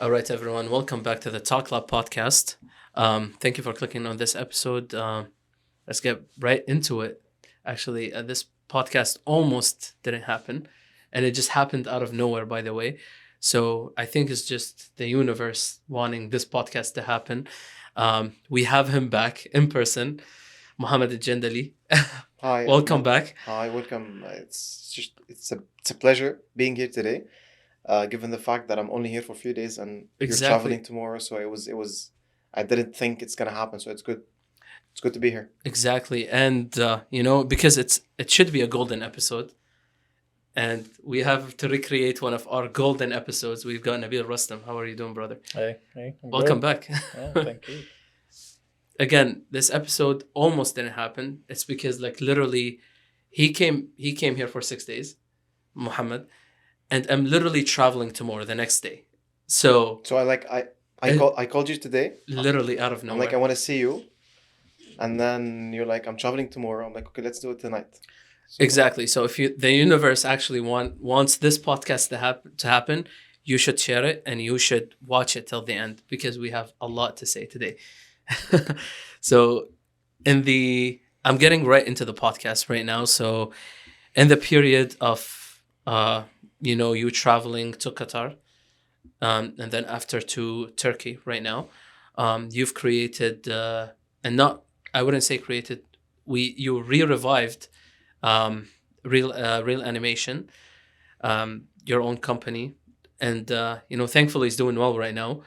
All right, everyone. Welcome back to the Talk Lab podcast. Thank you for clicking on this episode. Let's get right into it. Actually, this podcast almost didn't happen, and it just happened out of nowhere, by the way. So I think it's just the universe wanting this podcast to happen. We have him back in person, Mohamad Jandali. Hi, Welcome Ahmed. back. Hi, welcome. It's a pleasure being here today. Given the fact that I'm only here for a few days and you're traveling Exactly. tomorrow, so it was. I didn't think it's gonna happen, so it's good. It's good to be here. Exactly. And because it should be a golden episode. And we have to recreate one of our golden episodes. We've got Nabil Rustom. How are you doing, brother? Hey, I'm Welcome good. back. Yeah, thank you. Again, this episode almost didn't happen. It's because like literally he came here for 6 days, Muhammad, and I'm literally traveling tomorrow the next day. So So I called you today. literally out of I'm like, I nowhere. want to see you, and then you're like, I'm traveling tomorrow. I'm like, okay, let's do it tonight. So, Exactly. So if the universe actually wants this podcast to happen, you should share it and you should watch it till the end because we have a lot to say today. So I'm getting right into the podcast right now. So in the period of you traveling to Qatar, and then after to Turkey right now, you've created and not I wouldn't say created, you re-revived real animation, your own company, and thankfully it's doing well right now.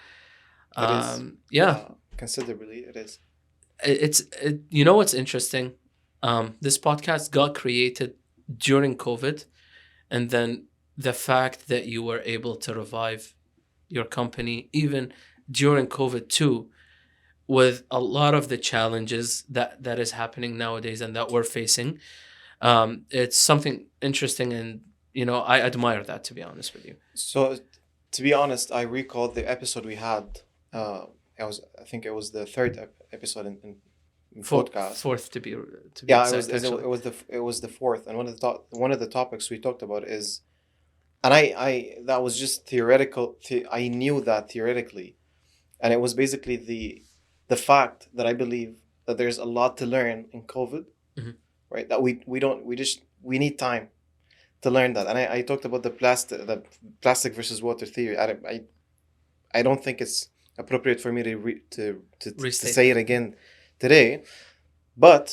it is. Yeah, Considerably, it is. what's interesting, this podcast got created during COVID, and then the fact that you were able to revive your company even during COVID too, with a lot of the challenges that is happening nowadays and that we're facing. It's something interesting, and I admire that, to be honest with you. So, to be honest, I recall the episode we had. I think it was the third episode in podcast. Fourth to be Yeah, exact, actually. it was the fourth, and one of the topics we talked about is, and I that was just theoretical. I knew that theoretically, and it was basically the fact that I believe that there's a lot to learn in COVID, Mhm. right? That we need time to learn that, and I talked about the plastic versus water theory. I don't think it's appropriate for me to Restate say it. it again today, but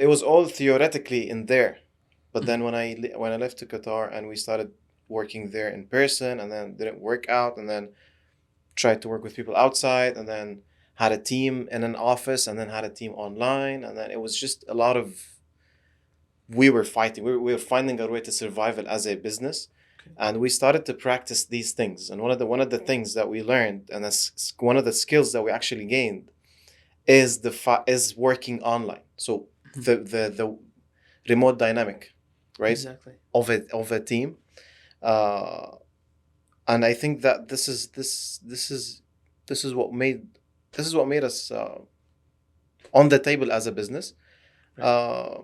it was all theoretically in there. But Mhm. then when I left to Qatar and we started working there in person, and then didn't work out, and then tried to work with people outside, and then had a team in an office, and then had a team online, and then it was just a lot of we were fighting. We were finding a way to survive it as a business, Okay. and we started to practice these things. And one of the things that we learned, and that's one of the skills that we actually gained, is is working online. So the remote dynamic, right, Exactly. of a team, uh, and I think that this is what made us on the table as a business, Right.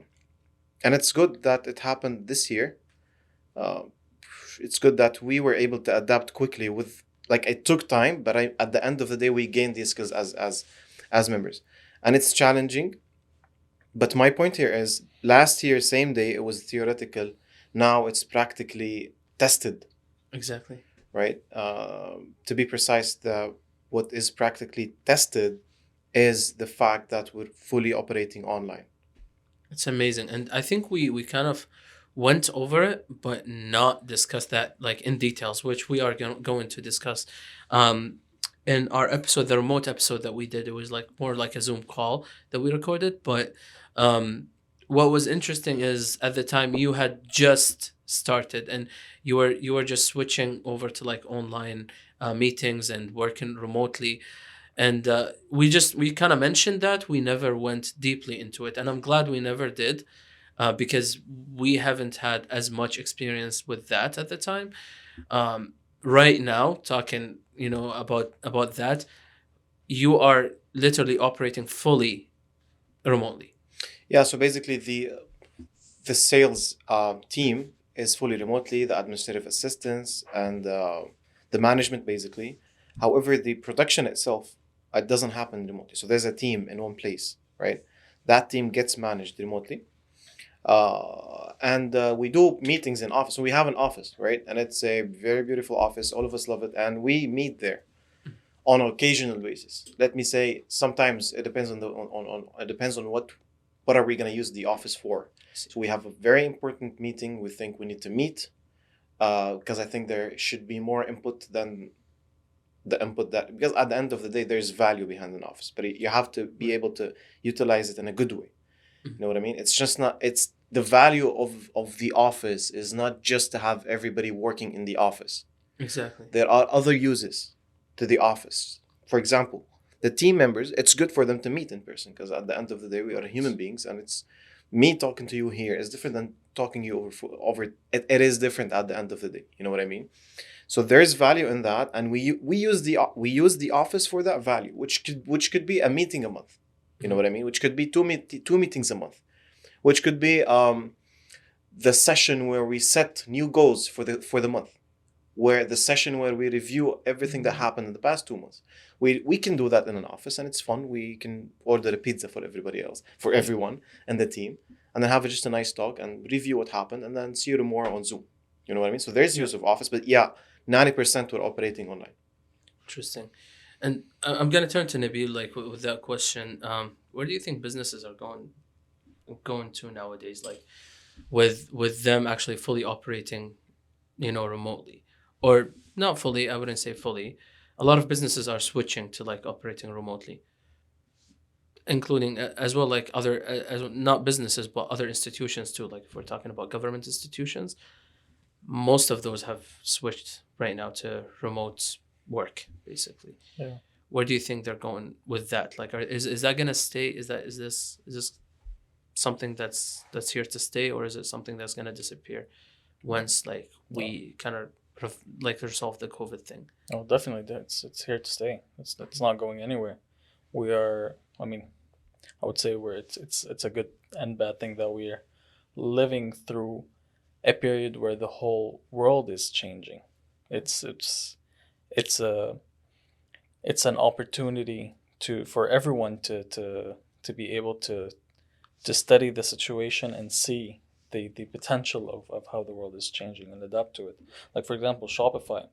and it's good that it happened this year. Uh, it's good that we were able to adapt quickly with like it took time, but at the end of the day we gained these skills as members, and it's challenging. But my point here is last year, same day, it was theoretical. Now it's practically tested, Exactly. right? To be precise, what is practically tested is the fact that we're fully operating online. It's amazing, and I think we kind of went over it, but not discussed that like in details, which we are going to discuss. Um, in our episode, the remote episode that we did, it was like more like a Zoom call that we recorded. But um, what was interesting is at the time you had just started, and you were just switching over to like online meetings and working remotely, and we kind of mentioned that we never went deeply into it, and I'm glad we never did, because we haven't had as much experience with that at the time. Right now, talking about that, you are literally operating fully remotely. Yeah, so basically the sales team is fully remotely, the administrative assistants and the management basically. However, the production itself, it doesn't happen remotely. So there's a team in one place, right? That team gets managed remotely. And we do meetings in office. So we have an office, right? And it's a very beautiful office. All of us love it. And we meet there on an occasional basis. Let me say, sometimes it depends on it depends on what are we going to use the office for. So we have a very important meeting we think we need to meet, because I think there should be more input than the input that, because at the end of the day there's value behind an office, but you have to be able to utilize it in a good way. You know what I mean? It's just not, it's the value of the office is not just to have everybody working in the office. Exactly. There are other uses to the office. For example, the team members, it's good for them to meet in person, because at the end of the day we are human beings, and it's me talking to you here is different than talking you over it is different at the end of the day. You know what I mean? So there's value in that, and we use the office for that value, which could be a meeting a month. You know what I mean? Which could be two meetings a month, which could be the session where we set new goals for the month, where the session where we review everything that happened in the past 2 months. We can do that in an office, and it's fun. We can order a pizza for everybody else, for everyone and the team, and then have just a nice talk and review what happened, and then see you tomorrow on Zoom. You know what I mean? So there's use of office, but yeah, 90% we're operating online. Interesting. And I'm gonna turn to Nabil like with that question. Where do you think businesses are going to nowadays? Like with them actually fully operating, remotely, or not fully. I wouldn't say fully. A lot of businesses are switching to like operating remotely, including as well like other as not businesses but other institutions too. Like if we're talking about government institutions, most of those have switched right now to remote work basically. Yeah. Where do you think they're going with that? Like, is that gonna stay? Is this something that's here to stay, or is it something that's gonna disappear once like we kind of like resolve the COVID thing? Oh, definitely. It's here to stay. It's not going anywhere. We are. I mean, I would say it's a good and bad thing that we are living through a period where the whole world is changing. It's a it's an opportunity for everyone to be able to study the situation and see the potential of how the world is changing and adapt to it. Like for example, Shopify.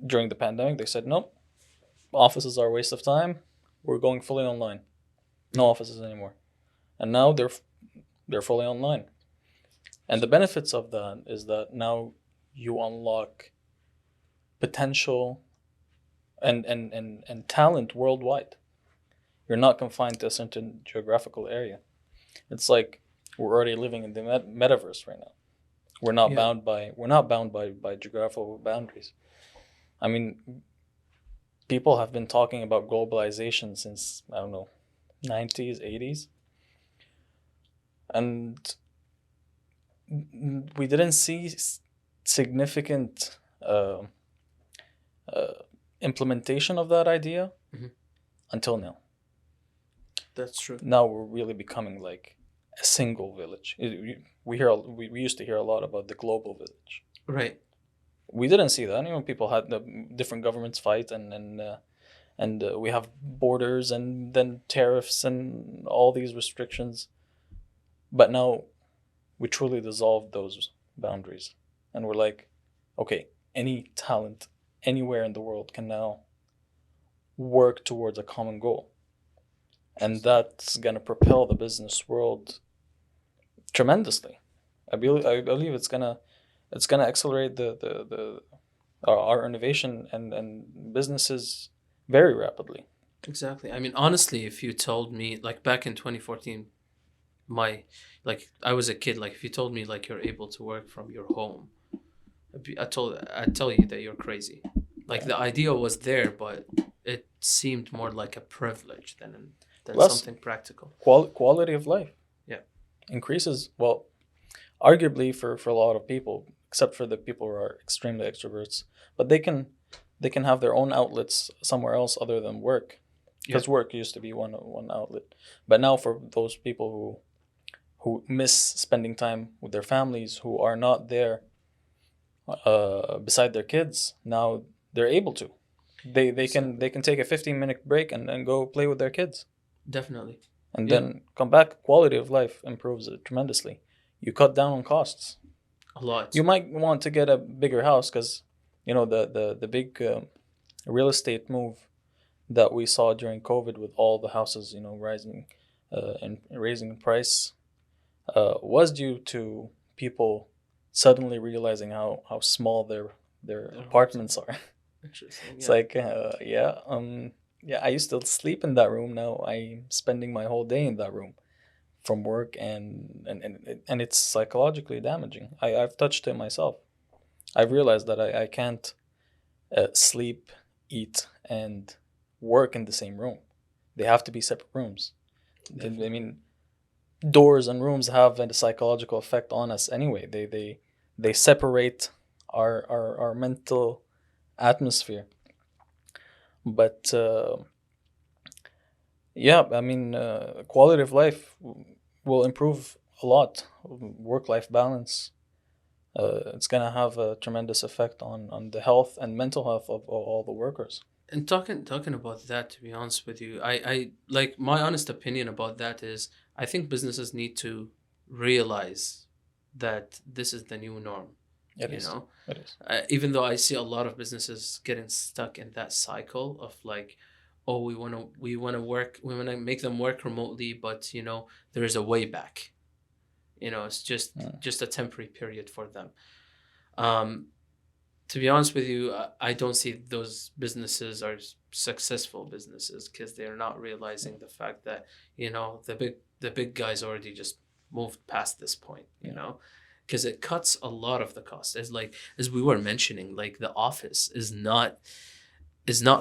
During the pandemic, they said nope, offices are a waste of time. We're going fully online. No offices anymore. And now they're fully online. And the benefits of that is that now you unlock potential and talent worldwide. You're not confined to a certain geographical area. It's like we're already living in the metaverse right now. We're not bound by geographical boundaries. I mean, people have been talking about globalization since, I don't know, 90s, 80s. And we didn't see significant implementation of that idea until now. That's true. Now we're really becoming like a single village. We used to hear a lot about the global village. Right. We didn't see that. People had the different governments fight, and we have borders and then tariffs and all these restrictions. But now we truly dissolved those boundaries, and we're like, okay, any talent anywhere in the world can now work towards a common goal, and that's gonna propel the business world tremendously. I believe it's gonna accelerate our innovation and businesses very rapidly. Exactly. I mean, honestly, if you told me like back in 2014, I was a kid. Like if you told me like you're able to work from your home, I'd tell you that you're crazy. Like the idea was there, but it seemed more like a privilege than Plus, something practical. Quality of life increases. Well, arguably for a lot of people, except for the people who are extremely extroverts, but they can have their own outlets somewhere else other than work, because work used to be one outlet. But now for those people who miss spending time with their families, who are not there beside their kids, now they're able to. They can take a 15-minute break and go play with their kids, Definitely. and Yeah, then come back. Quality of life improves tremendously. You cut down on costs. a lot. You might want to get a bigger house because, the big real estate move that we saw during COVID with all the houses, rising and raising in price, was due to people suddenly realizing how small their Their homes. apartments are. Interesting. It's Yeah. like, yeah, I used to sleep in that room. Now I'm spending my whole day in that room from work, and it's psychologically damaging. I've touched it myself. I've realized that I can't sleep, eat, and work in the same room. They have to be separate rooms. I Definitely. mean, doors and rooms have a psychological effect on us anyway. They separate our mental atmosphere. But yeah, I mean, quality of life will improve a lot. Work life balance. It's gonna have a tremendous effect on the health and mental health of all the workers. And talking about that, to be honest with you, I like my honest opinion about that is I think businesses need to realize that this is the new norm. It You is. know, It is. even though I see a lot of businesses getting stuck in that cycle of like, oh, we want to work, we want to make them work remotely, but there is a way back. It's just Mm. just a temporary period for them. Um, to be honest with you, I don't see those businesses are successful businesses because they're not realizing the fact that the big guys already just moved past this point. Because it cuts a lot of the cost. As we were mentioning, like the office is not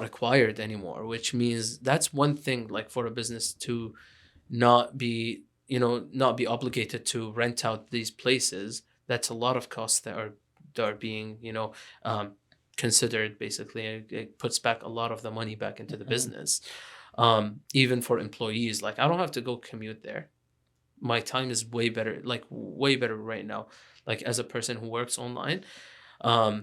required anymore, which means that's one thing. Like for a business to not be obligated to rent out these places, that's a lot of costs that are being um, considered. Basically, it puts back a lot of the money back into the Mhm. business. Even for employees, like I don't have to go commute there. My time is way better, like way better right now, like as a person who works online. um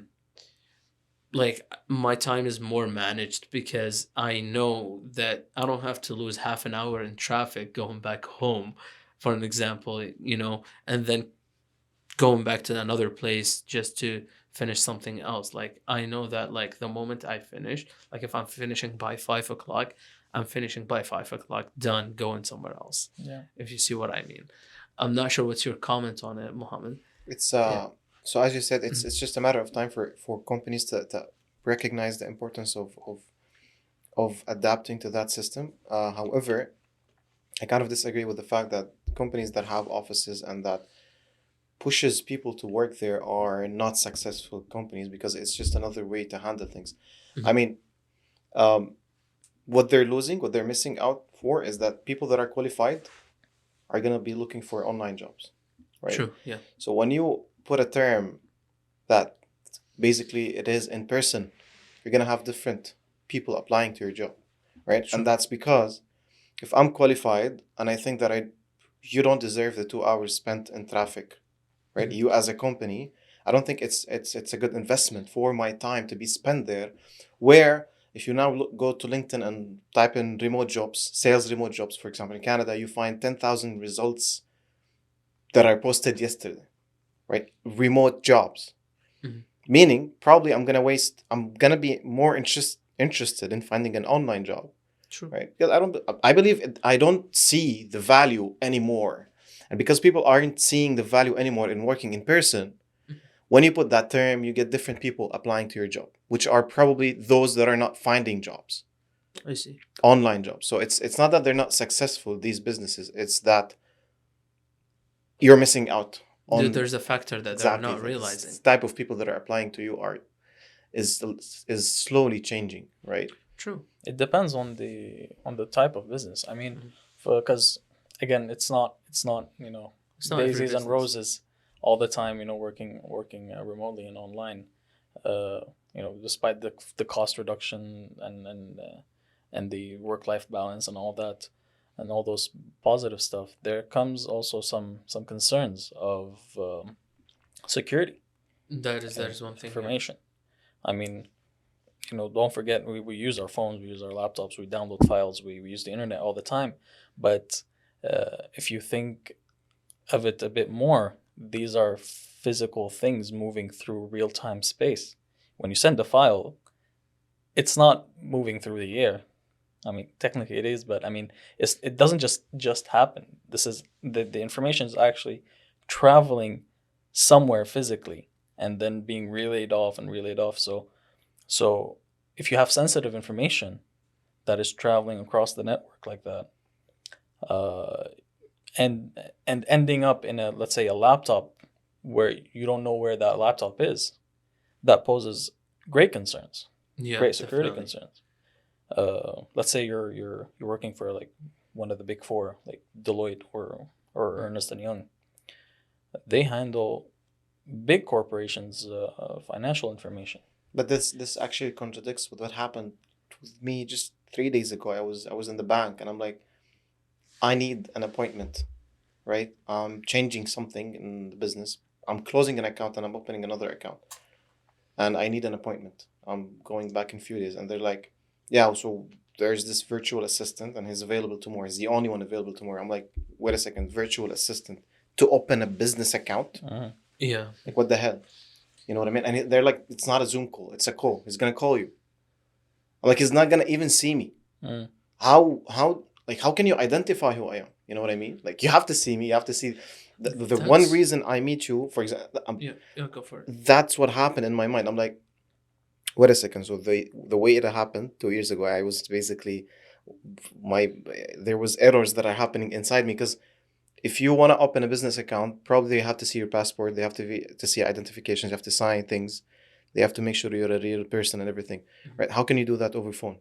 like my time is more managed because I know that I don't have to lose half an hour in traffic going back home, for an example, and then going back to another place just to finish something else. Like I know that like the moment I finish, like if I'm finishing by 5 o'clock, I'm finishing by 5 o'clock, done, going somewhere else. Yeah. If you see what I mean. I'm not sure what's your comment on it, Mohammed. It's Yeah. so as you said, it's Mhm. it's just a matter of time for companies to recognize the importance of adapting to that system. However, I kind of disagree with the fact that companies that have offices and that pushes people to work there are not successful companies because it's just another way to handle things. I Mhm. mean, um, what they're missing out for is that people that are qualified are gonna be looking for online jobs, right? True. Yeah. So when you put a term that basically it is in person, you're gonna have different people applying to your job, right? And True. that's because if I'm qualified and I think that you don't deserve the 2 hours spent in traffic, right? Mhm. You as a company, I don't think it's a good investment for my time to be spent there. Where if you now go to LinkedIn and type in remote jobs, sales remote jobs, for example, in Canada, you find 10,000 results that are posted yesterday, right? Remote jobs. Mhm. Meaning, probably I'm gonna be more interested in finding an online job, True. right? Because I believe I don't see the value anymore. And because people aren't seeing the value anymore in working in person, Mhm. when you put that term, you get different people applying to your job, which are probably those that are not finding jobs, I see. online jobs. So it's not that they're not successful, these businesses, it's that you're missing out on There's a factor that they're exactly not this realizing. type of people that are applying to you are is is slowly changing, right? True. It depends on the type of business. I mean, Mhm. because again, it's not It's not every daisies and business. roses all the time. Working remotely and online. Uh, despite the cost reduction and the work life balance and all that, and all those positive stuff, there comes also some concerns of security That is and one thing. Yeah. information. I mean, don't forget we use our phones, we use our laptops, we download files, we use the internet all the time. But if you think of it a bit more, these are physical things moving through real time space. When you send a file, it's not moving through the air. I mean, technically it is, but I mean, it doesn't just happen. This is the information is actually traveling somewhere physically and then being relayed off and relayed off. So if you have sensitive information that is traveling across the network like that, uh, and ending up in a, let's say, a laptop where you don't know where that laptop is, that poses great concerns, Yeah, great security definitely. concerns. Let's say you're working for like one of the big four, like Deloitte or Ernest and Young. They handle big corporations' financial information. But this actually contradicts with what happened with me just 3 days ago. I was in the bank and I'm like, I need an appointment, right? I'm changing something in the business. I'm closing an account and I'm opening another account, and I need an appointment. I'm going back in a few days, and they're like, yeah, so there's this virtual assistant and he's available tomorrow. He's the only one available tomorrow. I'm like, wait a second, virtual assistant to open a business account? Yeah, Like, what the hell? You know what I mean? And they're like, it's not a Zoom call, it's a call. He's gonna call you. I'm like, he's not gonna even see me. Mm. How can you identify who I am? You know what I mean? Like, you have to see me. You have to see the one That's- reason I meet you, for example. yeah, go for it. That's what happened in my mind. I'm like, wait a second. So the way it happened 2 years ago, I was basically my there was errors that are happening inside me, because if you want to open a business account, probably they have to see your passport. They have to see identifications. You have to sign things. They have to make sure you're a real person and everything, right? How can you do that over phone?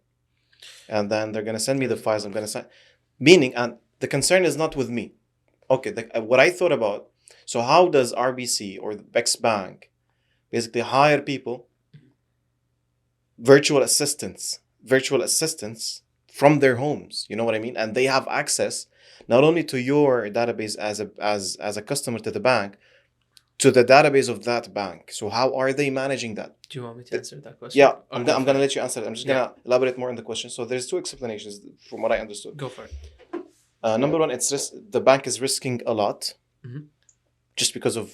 And then they're gonna send me the files. I'm gonna sign. Meaning, and the concern is not with me. Okay, what I thought about. So how does RBC or the Bex Bank basically hire people, virtual assistants from their homes? You know what I mean? And they have access not only to your database as a customer to the bank, to the database of that bank. So how are they managing that? Do you want me to answer that question? Yeah, Or I'm go gonna for it? let you answer it. I'm just gonna elaborate more on the question. So there's two explanations from what I understood. Go for it. Number one, it's just the bank is risking a lot, Mhm. just because of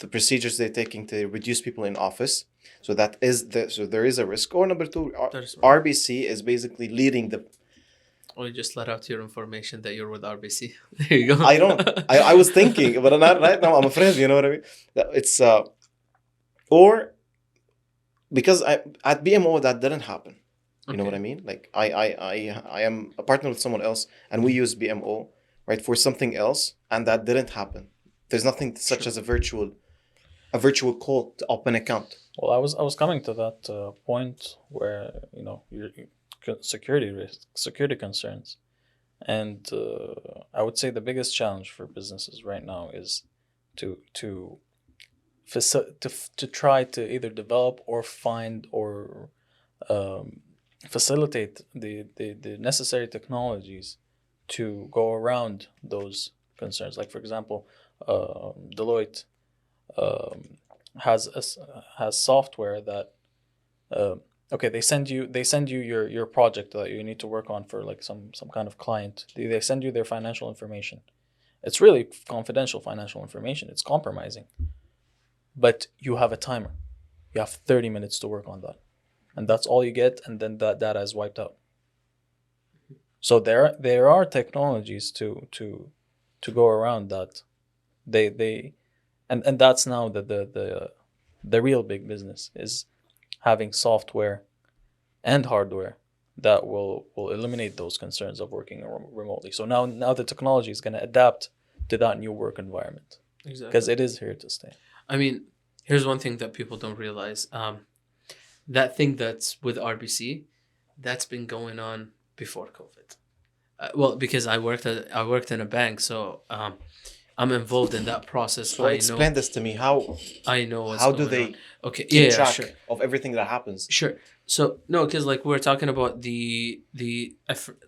the procedures they're taking to reduce people in office. So there is a risk. Or number two, That is right. RBC is basically leading the. Or you just let out your information that you're with RBC. There you go. I don't. I was thinking, but not right now. I'm afraid. You know what I mean? It's or because at BMO that didn't happen. You know what I mean? Like I am a partner with someone else, and we use BMO, right, for something else, and that didn't happen. There's nothing such Sure. as a virtual call to open account. Well, I was coming to that point where security risk, security concerns, and I would say the biggest challenge for businesses right now is to to try to either develop or find or facilitate the necessary technologies to go around those concerns. Like, for example, Deloitte um, has software that okay, they send you your project that you need to work on for like some kind of client. They send you their financial information. It's really confidential financial information. It's compromising, but you have a timer. You have 30 minutes to work on that, and that's all you get, and then that data is wiped out. So there are technologies to go around that. They and that's now the real big business is having software and hardware that will eliminate those concerns of working remotely. So now the technology is going to adapt to that new work environment Exactly. because it is here to stay. I mean, here's one thing that people don't realize. That thing that's with RBC, that's been going on before COVID. Well, because I worked in a bank, so I'm involved in that process. So explain this to me. I know what's how going do they on. Okay, keep yeah, track sure. of everything that happens? Sure. So no, because like we're talking about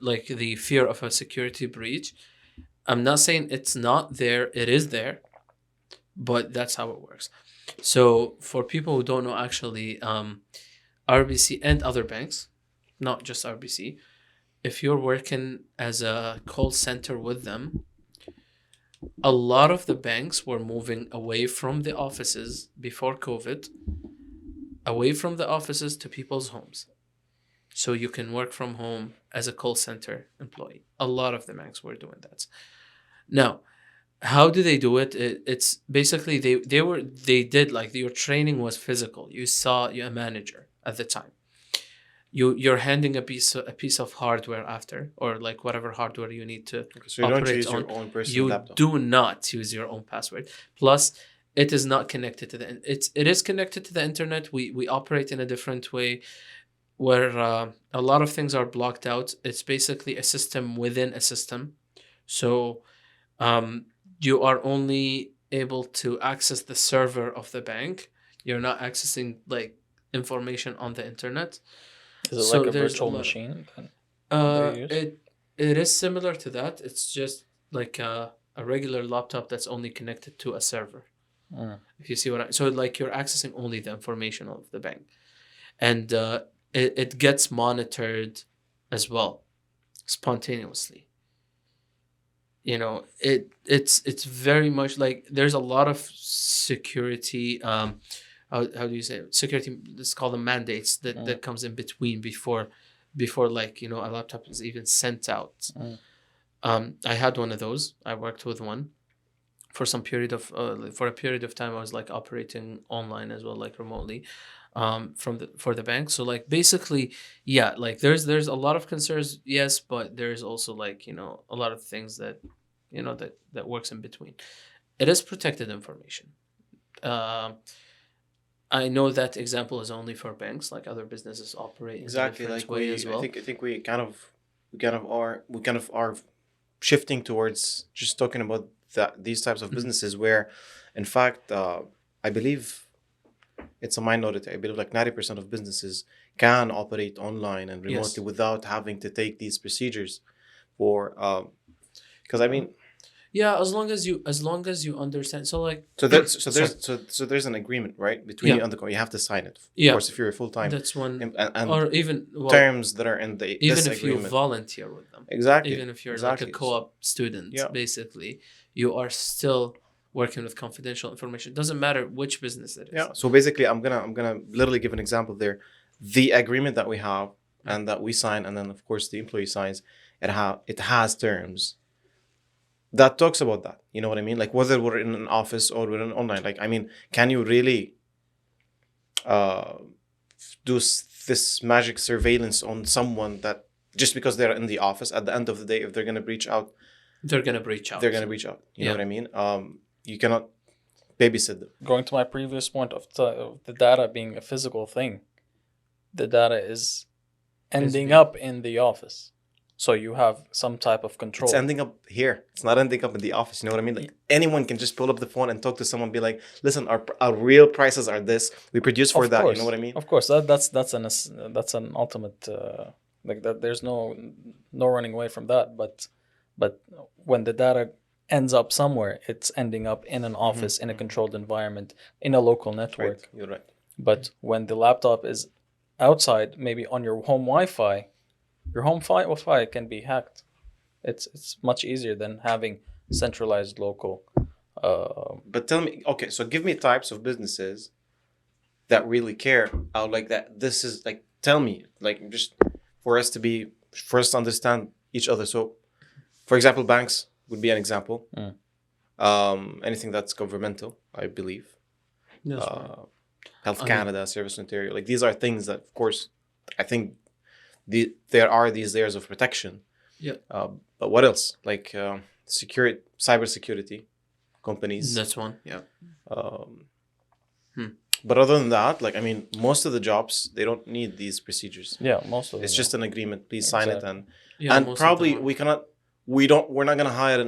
like the fear of a security breach. I'm not saying it's not there. It is there, but that's how it works. So for people who don't know, actually, RBC and other banks, not just RBC, if you're working as a call center with them, a lot of the banks were moving away from the offices before COVID, away from the offices to people's homes. So you can work from home as a call center employee. A lot of the banks were doing that. Now, how do they do it? It's basically they did like your training was physical. You saw a manager at the time. You're handing a piece of hardware after, or like whatever hardware you need to So you don't operate use on. your own personal You laptop. do not use your own password. Plus, it is not connected to it is connected to the internet. We operate in a different way, where a lot of things are blocked out. It's basically a system within a system. So you are only able to access the server of the bank. You're not accessing like information on the internet. Is it So like a there's virtual a lot- machine then they use? it is similar to that. It's just like a regular laptop that's only connected to a server. Mm. If you see what I so like you're accessing only the information of the bank, and it gets monitored as well, spontaneously. You know, it's very much like there's a lot of security. How do you say it? Security? Let's call them mandates that comes in between before like a laptop is even sent out. I had one of those. I worked with one for some period of for a period of time. I was like operating online as well, like remotely, for the bank. So like basically, yeah, like there's a lot of concerns, yes, but there's also like a lot of things that that works in between. It is protected information. I know that example is only for banks. Like other businesses operate Exactly, in a different like way as well. I think we kind of are shifting towards just talking about these types of businesses where, in fact, I believe it's a minority. I believe like 90% of businesses can operate online and remotely without having to take these procedures for because I mean. Yeah, as long as you understand. So like So there's an agreement, right, between you and the company. You have to sign it. Of course, if you're a full time. That's one, and or even terms that are in even this if agreement. you volunteer with them. Exactly. Even if you're like a co-op student, basically, you are still working with confidential information. It doesn't matter which business it is. Yeah. So basically, I'm gonna literally give an example there. The agreement that we have and that we sign, and then of course the employee signs, it has terms that talks about that. You know what I mean? Like whether we're in an office or we're in online. Like I mean, can you really do this magic surveillance on someone that just because they're in the office, at the end of the day, if they're gonna breach out, they're gonna breach out. You know what I mean? You cannot babysit them. Going to my previous point of the data being a physical thing, the data is ending up in the office. So you have some type of control. It's ending up here. It's not ending up in the office. You know what I mean? Like anyone can just pull up the phone and talk to someone, be like, "Listen, our real prices are this. We produce for that." You know what I mean? Of course, that's an ultimate like that. There's no running away from that. But when the data ends up somewhere, it's ending up in an office, in a controlled environment, in a local network. Right. You're right. But when the laptop is outside, maybe on your home Wi-Fi. Your home Wi-Fi can be hacked. It's much easier than having centralized local. But tell me, okay, so give me types of businesses that really care. Like that. This is like, tell me, like just for us to understand each other. So, for example, banks would be an example. Anything that's governmental, I believe. Yes, Health Canada, Service Ontario. Like these are things that, of course, I think. There are these layers of protection. Yeah. But what else? Like cybersecurity companies. That's one. Yeah. But other than that, like I mean, most of the jobs they don't need these procedures. Yeah, most of them. It's just an agreement. Please sign it, and probably we're not gonna hire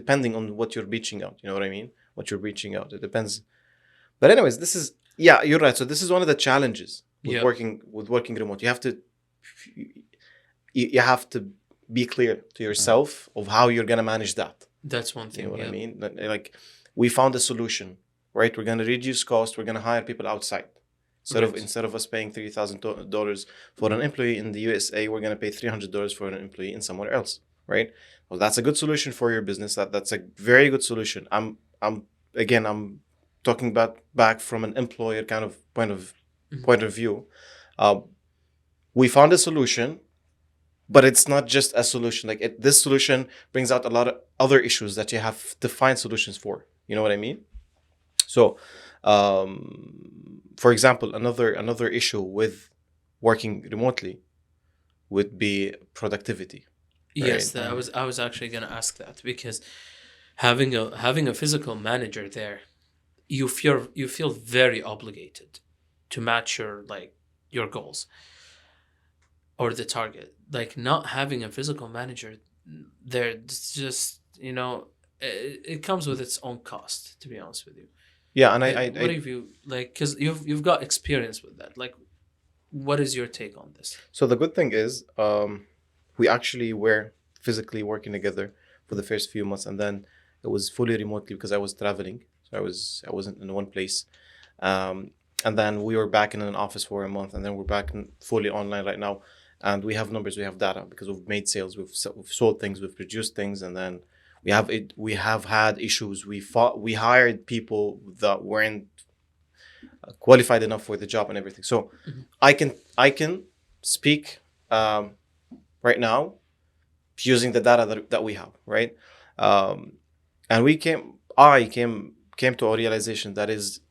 depending on what you're reaching out. You know what I mean? What you're reaching out. It depends. But anyways, you're right. So this is one of the challenges. With working remote, you have to be clear to yourself of how you're gonna manage that. That's one thing. You know what I mean? Like we found a solution, right? We're gonna reduce cost. We're gonna hire people outside. Instead Right. of us paying $3,000 for an employee in the USA, we're going to pay $300 for an employee in somewhere else, right? Well, that's a good solution for your business. That's a very good solution. I'm talking about back from an employer kind of point of view. Uh, we found a solution, but it's not just a solution. This solution brings out a lot of other issues that you have to find solutions for. You know what I mean? So, for example, another issue with working remotely would be productivity. Yes, Right. I was actually gonna ask that because having a physical manager there, you feel very obligated to match your goals or the target. Like not having a physical manager there, it's just it comes with its own cost. To be honest with you, Yeah, and what have you like? Because you've got experience with that. Like, what is your take on this? so the good thing is, we actually were physically working together for the first few months, and then it was fully remotely because I was traveling, so I wasn't in one place. And then we were back in an office for a month, and then we're back fully online right now. And we have numbers, we have data because we've made sales, we've sold things, we've produced things, and then we have had issues. We hired people that weren't qualified enough for the job and everything. So Mhm. I can speak right now using the data that we have, right? And I came to a realization that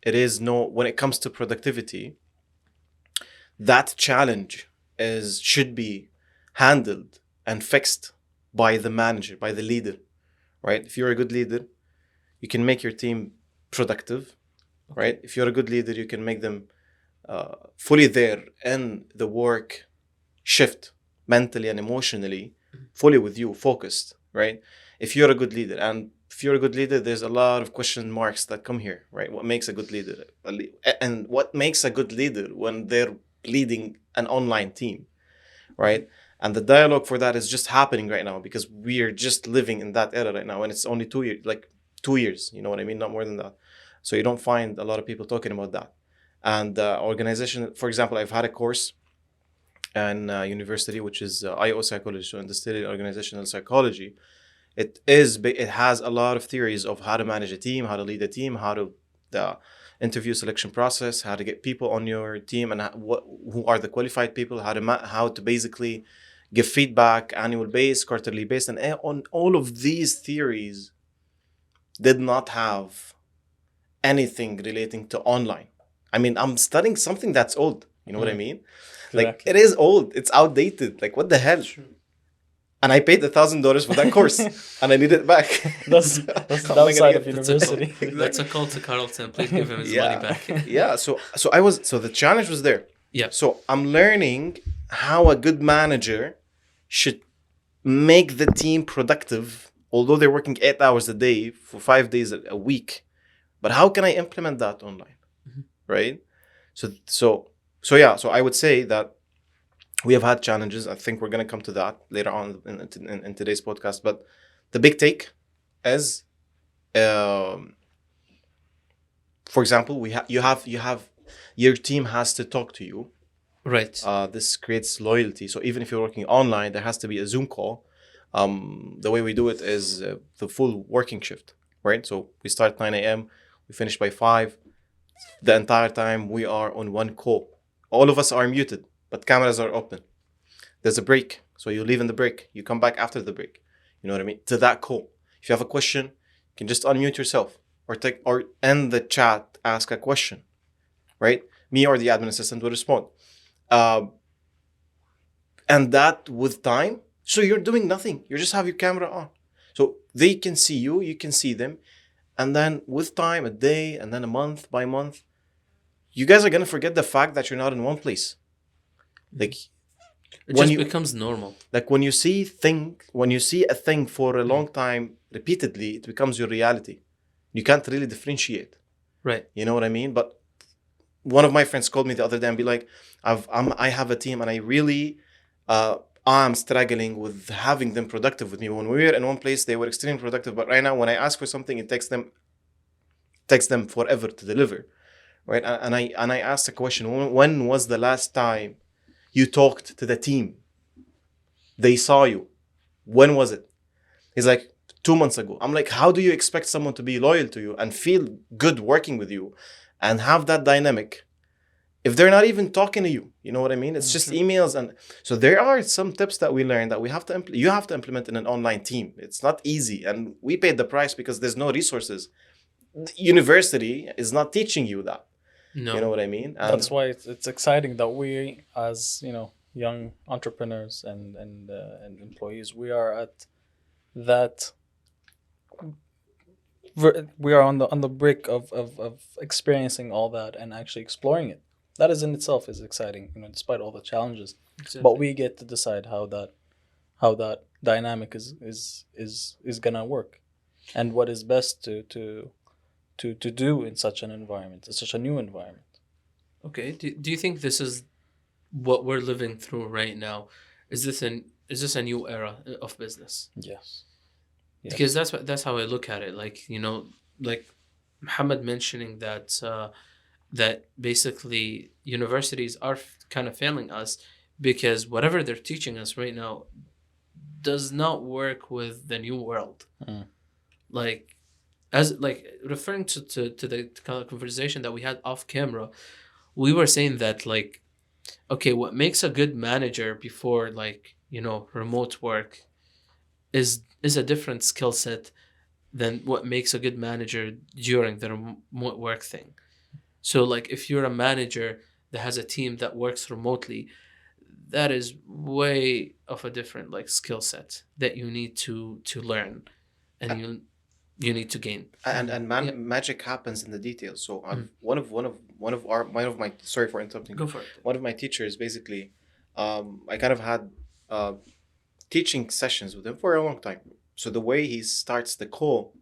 it is no, when it comes to productivity, that challenge should be handled and fixed by the manager, by the leader, right? If you're a good leader, you can make your team productive, right? If you're a good leader, you can make them fully there in the work shift, mentally and emotionally, fully with you, focused, right? If you're a good leader, and if you're a good leader, there's a lot of question marks that come here, right? What makes a good leader? And what makes a good leader when they're leading an online team, right? And the dialogue for that is just happening right now because we are just living in that era right now, and it's only 2 years, like 2 years, you know what I mean? Not more than that. So you don't find a lot of people talking about that. And organization, for example, I've had a course in university, which is IO psychology, so industrial organizational psychology. It has a lot of theories of how to manage a team, how to lead a team, how to the interview selection process, how to get people on your team, and who are the qualified people, how to basically give feedback, annual base, quarterly base, and on all of these theories did not have anything relating to online. I mean, I'm studying something that's old. You know what I mean? Like Exactly. it is old. It's outdated. Like what the hell? And I paid $1,000 for that course, and I need it back. That's So, the how am I gonna downside of get- university. That's a call to Carlton. Please give him his money back. Yeah. So the challenge was there. Yeah. So I'm learning how a good manager should make the team productive, although they're working 8 hours a day for 5 days a week. But how can I implement that online? Mhm. Right? So I would say that we have had challenges. I think we're going to come to that later on in today's podcast. But the big take is, for example, you have your team has to talk to you. Right. This creates loyalty. So even if you're working online, there has to be a Zoom call. The way we do it is the full working shift, right? So we start 9 a.m., we finish by 5. The entire time we are on one call. All of us are muted, but cameras are open. There's a break. So you leave in the break. You come back after the break. You know what I mean? To that call. If you have a question, you can just unmute yourself or end the chat, ask a question, right? Me or the admin assistant will respond. And that with time, so you're doing nothing. You just have your camera on. So they can see you, you can see them. And then with time, a day, and then a month by month, you guys are going to forget the fact that you're not in one place. Like It when just you becomes normal. like when you see a thing for a long time repeatedly, it becomes your reality. You can't really differentiate. Right. You know what I mean? But one of my friends called me the other day and be like, I have a team and I really I'm struggling with having them productive with me. When we were in one place, they were extremely productive. But right now, when I ask for something, it takes them forever to deliver, right? And I asked a question: when was the last time you talked to the team? They saw you. When was it? He's like, 2 months ago. I'm like, how do you expect someone to be loyal to you and feel good working with you and have that dynamic if they're not even talking to you? You know what I mean? It's just emails. And so there are some tips that we learned that we have to you have to implement in an online team. It's not easy, and we paid the price because there's no resources. The university is not teaching you that. No. You know what I mean? That's why it's exciting that we, as young entrepreneurs and employees, we are at that. We are on the brink of experiencing all that and actually exploring it. That is in itself is exciting, despite all the challenges. Exactly. But we get to decide how that dynamic is gonna work, and what is best to do in such an environment, in such a new environment. Okay. Do you think this is what we're living through right now? Is this a new era of business? Yes. Because that's how I look at it. Like, like Muhammad mentioning that that basically universities are kind of failing us because whatever they're teaching us right now does not work with the new world. Like, as like referring to the kind of conversation that we had off camera, we were saying that, like, okay, what makes a good manager before, like, remote work is a different skill set than what makes a good manager during the remote work thing. So, like, if you're a manager that has a team that works remotely, that is way of a different, like, skill set that you need to learn, and you need to gain. And magic happens in the details. So one of my, sorry for interrupting. Go for it. One of my teachers, basically, I kind of had teaching sessions with him for a long time. So the way he starts the call,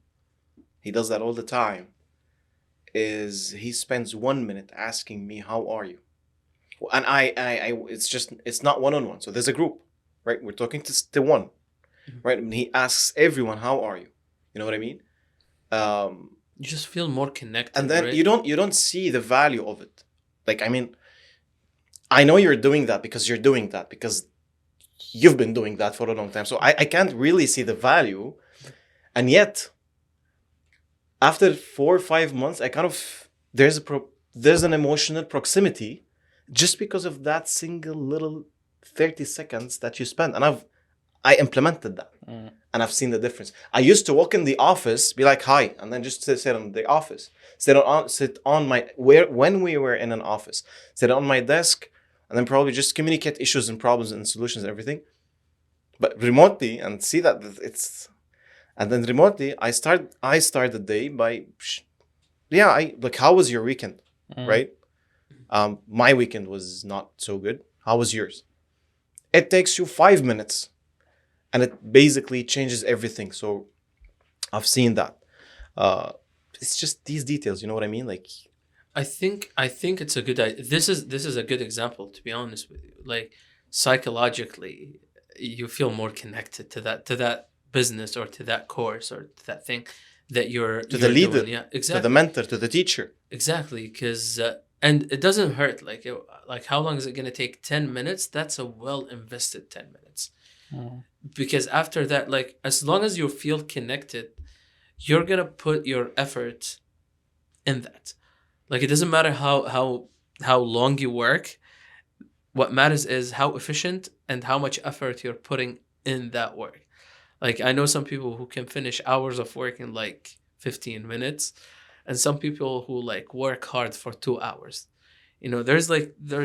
he does that all the time, is he spends 1 minute asking me, how are you? And I it's not one-on-one. So there's a group, right? We're talking to one, right? And he asks everyone, how are you? You know what I mean? You just feel more connected. And then right? you don't see the value of it. Like, I mean, I know you're doing that because you've been doing that for a long time. So I can't really see the value. And yet, after 4 or 5 months, I kind of, there's an emotional proximity just because of that single little 30 seconds that you spend. And I implemented that. And I've seen the difference. I used to walk in the office, be like, hi, and then just sit in the office. Sit on my, when we were in an office, sit on my desk, and then probably just communicate issues and problems and solutions and everything. But remotely, and see that it's, and then remotely, I start the day by, like, how was your weekend, right? My weekend was not so good. How was yours? It takes you 5 minutes, and it basically changes everything. So I've seen that. It's just these details, you know what I mean? Like, I think it's a good idea. This is a good example, to be honest with you. Like, psychologically, you feel more connected to that business or to that course or to that thing that you're the leader, doing. Yeah, exactly. to the mentor, to the teacher. Exactly, because and it doesn't hurt. Like, how long is it gonna take? 10 minutes. That's a well invested 10 minutes. Because after that, like, as long as you feel connected, you're gonna put your effort in that. Like, it doesn't matter how long you work. What matters is how efficient and how much effort you're putting in that work. Like, I know some people who can finish hours of work in like 15 minutes, and some people who, like, work hard for 2 hours. There's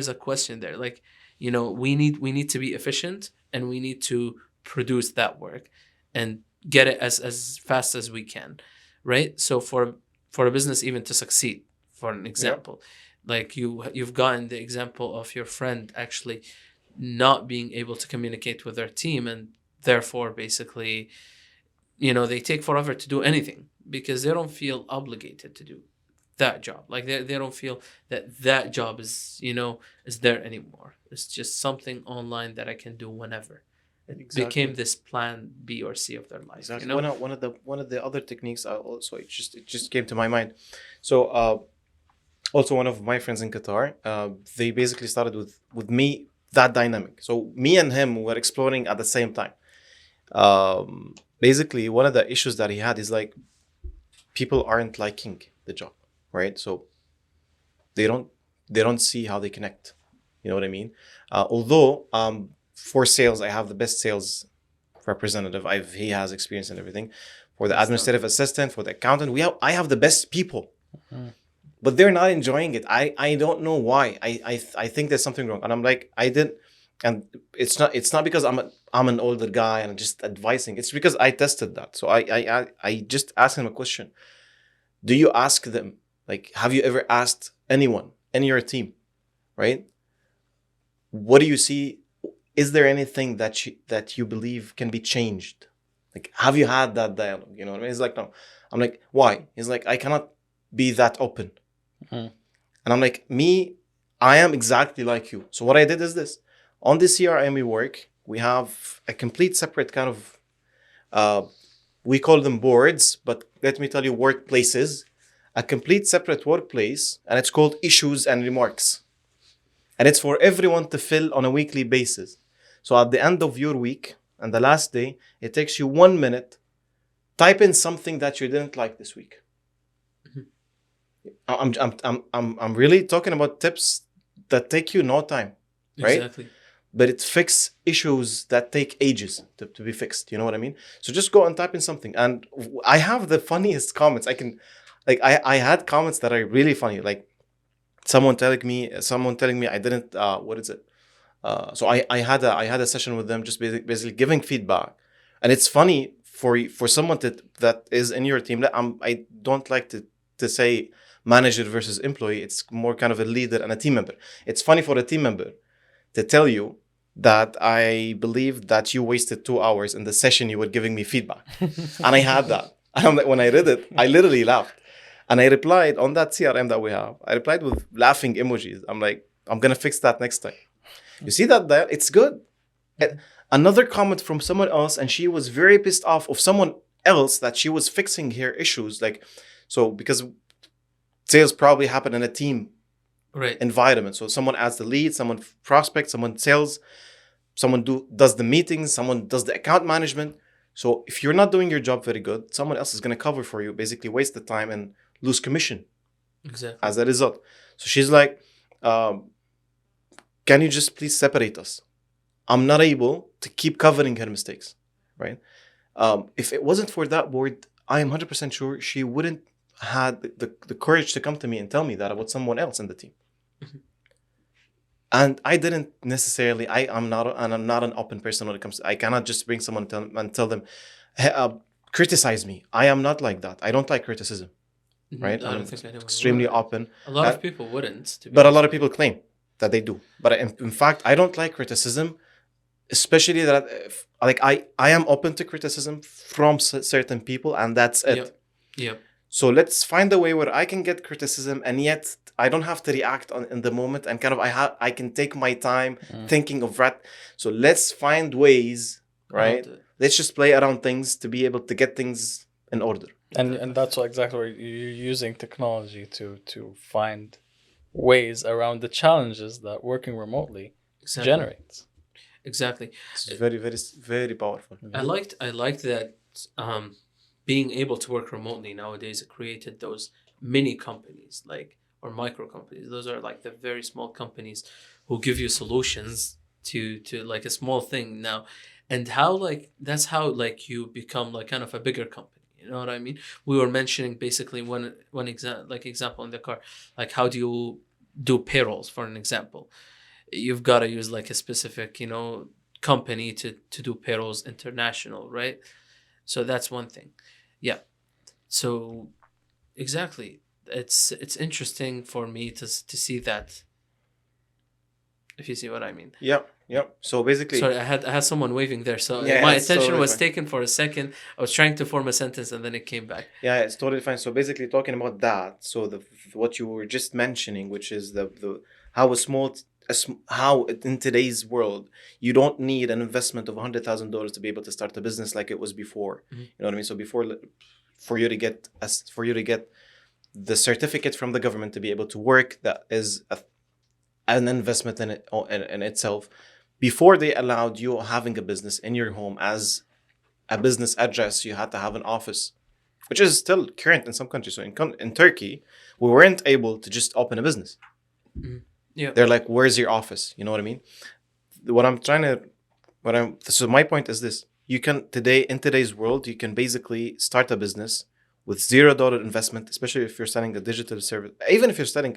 a question there. Like, we need to be efficient, and we need to produce that work and get it as fast as we can, right? So for a business even to succeed, for an example, like you've gotten the example of your friend actually not being able to communicate with their team, and therefore basically, they take forever to do anything because they don't feel obligated to do that job. Like, they don't feel that job is there anymore. It's just something online that I can do whenever. It became this plan B or C of their life. Exactly. One of the other techniques, also it just came to my mind. So also one of my friends in Qatar. They basically started with me that dynamic. So me and him were exploring at the same time. Basically, one of the issues that he had is like people aren't liking the job, right? So they don't see how they connect. You know what I mean? Although for sales, I have the best sales representative. He has experience and everything. For the administrative assistant, for the accountant, I have the best people. Mhm. But they're not enjoying it. I don't know why. I think there's something wrong. And I'm like, and it's not because I'm an older guy and I'm just advising. It's because I tested that. So I just asked him a question. Do you ask them, like, have you ever asked anyone in your team, right? What do you see? Is there anything that you believe can be changed? Like, have you had that dialogue? You know what I mean? He's like, no. I'm like, why? He's like, I cannot be that open. Mhm. And I'm like, I am exactly like you. So what I did is this. On the CRM we work, we have a complete separate kind of, we call them boards, but let me tell you, workplaces, a complete separate workplace, and it's called issues and remarks. And it's for everyone to fill on a weekly basis. So at the end of your week and the last day, it takes you 1 minute, type in something that you didn't like this week. I'm really talking about tips that take you no time, right? Exactly. But it fix issues that take ages to be fixed. You know what I mean? So just go and type in something. And I have the funniest comments. I had comments that are really funny. Like someone telling me I didn't, what is it? So I had a session with them, just basically giving feedback. And it's funny for someone that is in your team. I don't like to say manager versus employee. It's more kind of a leader and a team member. It's funny for a team member to tell you that I believe that you wasted 2 hours in the session you were giving me feedback. And I had that. And I'm like, when I read it, I literally laughed. And I replied on that CRM that we have, I replied with laughing emojis. I'm like, I'm going to fix that next time. You see that there? It's good. Another comment from someone else, and she was very pissed off of someone else that she was fixing her issues. Like, so because sales probably happen in a team Right. environment. So someone adds the lead, someone prospects, someone sells, someone does the meetings, someone does the account management. So if you're not doing your job very good, someone else is going to cover for you, basically waste the time and lose commission Exactly. as a result. So she's like, can you just please separate us? I'm not able to keep covering her mistakes, right? If it wasn't for that board, I am 100% sure she wouldn't had the courage to come to me and tell me that about someone else in the team. And I didn't necessarily, I'm not an open person when it comes to, I cannot just bring someone and tell them, hey, criticize me. I am not like that. I don't like criticism, right? I I'm don't think anyone extremely would. open. A lot of people wouldn't. To be But a honest. lot of people claim that they do. But in fact, I don't like criticism, especially that I am open to criticism from certain people, and that's it. Yep. So let's find a way where I can get criticism, and yet I don't have to react in the moment, and kind of I can take my time thinking of that. So let's find ways, right? Let's just play around things to be able to get things in order. And that's exactly where you're using technology to find ways around the challenges that working remotely generates. Exactly. It's very, very, very powerful. I liked that being able to work remotely nowadays, it created those mini companies, like, or micro companies. Those are like the very small companies who give you solutions to like a small thing now. And how, like, that's how, like, you become like kind of a bigger company. You know what I mean? We were mentioning basically one example in the car, like, how do you do payrolls, for an example? You've got to use like a specific, company to do payrolls international, right? So that's one thing. Yeah. So exactly. It's interesting for me to see that, if you see what I mean. Yep. So basically, sorry, I had someone waving there, so Yeah, my it's attention totally was fine. taken for a second. I was trying to form a sentence and then it came back. yeah, it's totally fine. So basically, talking about that, so what you were just mentioning, which is the how a small how in today's world you don't need an investment of $100,000 to be able to start a business like it was before. Mhm. You know what I mean? So before, for you to get the certificate from the government to be able to work, that is an investment in itself. Before they allowed you having a business in your home as a business address, you had to have an office, which is still current in some countries. So in Turkey, we weren't able to just open a business. Mhm. Yeah. They're like, where's your office? You know what I mean? So my point is this: you can in today's world, you can basically start a business with $0 investment, especially if you're selling a digital service. Even if you're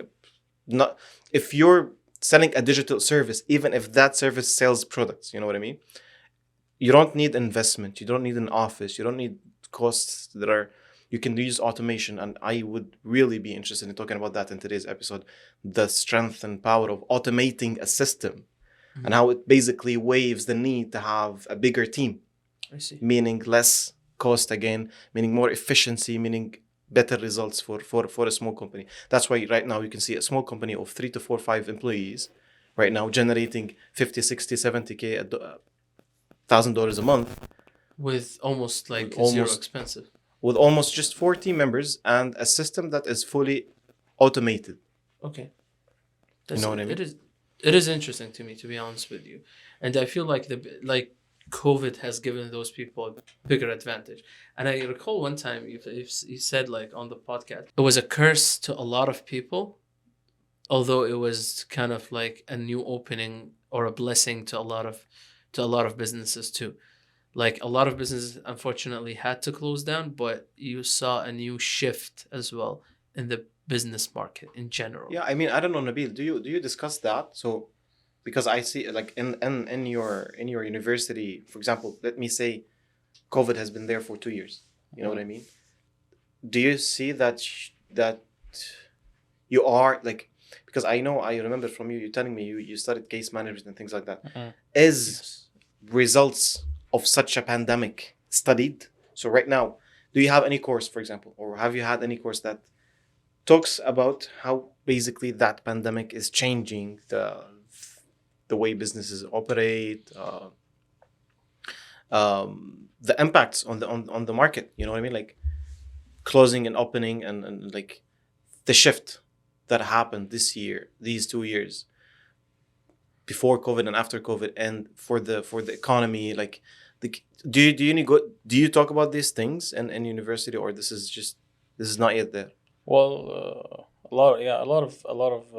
not, if you're selling a digital service, even if that service sells products, you know what I mean? You don't need investment. You don't need an office. You don't need costs that are. You can use automation, and I would really be interested in talking about that in today's episode: the strength and power of automating a system, and how it basically waives the need to have a bigger team. I see. Meaning less cost again, meaning more efficiency, meaning better results for a small company. That's why right now you can see a small company of 3 to 4, 5 employees right now generating 50, 60, 70K, $1,000 a month With almost like With zero almost- expensive. with almost just 4 team members and a system that is fully automated. Okay. know what I mean? It is interesting to me, to be honest with you, and I feel like COVID has given those people a bigger advantage. And I recall one time you said, like, on the podcast, it was a curse to a lot of people, although it was kind of like a new opening or a blessing to a lot of businesses too. Like, a lot of businesses unfortunately had to close down, but you saw a new shift as well in the business market in general. Yeah, I mean, I don't know, Nabil, do you discuss that? So, because I see, like, in your university, for example, let me say COVID has been there for 2 years. You know what I mean? Do you see that you are like, because I remember from you telling me you studied case management and things like that. Is Yes. results of such a pandemic studied? So right now, do you have any course, for example, or have you had any course that talks about how basically that pandemic is changing the way businesses operate, the impacts on the market? You know what I mean? Like closing and opening, and like the shift that happened this year, these 2 years, before COVID and after COVID, and for the economy. Like, do you talk about these things in university, or this is not yet there? Well, a lot of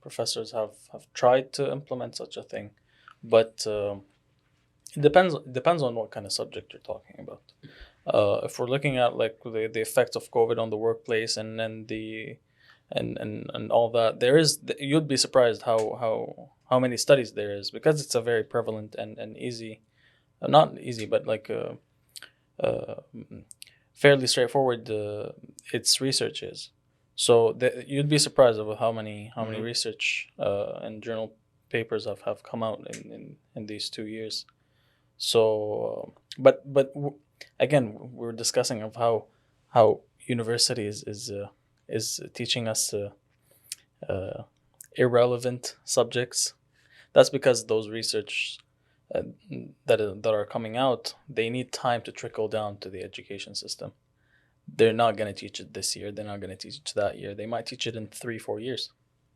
professors have tried to implement such a thing, but it depends on what kind of subject you're talking about. If we're looking at like the effects of COVID on the workplace and then and all that, you'd be surprised how many studies there is, because it's a very prevalent and easy, not easy, but like uh, fairly straightforward. Its research is. So you'd be surprised about how many Mhm. research and journal papers have come out in these 2 years. So, again, we're discussing of how university is teaching us uh, irrelevant subjects. That's because those research uh, that are coming out, they need time to trickle down to the education system. They're not going to teach it this year. They're not going to teach it that year. They might teach it in 3-4 years.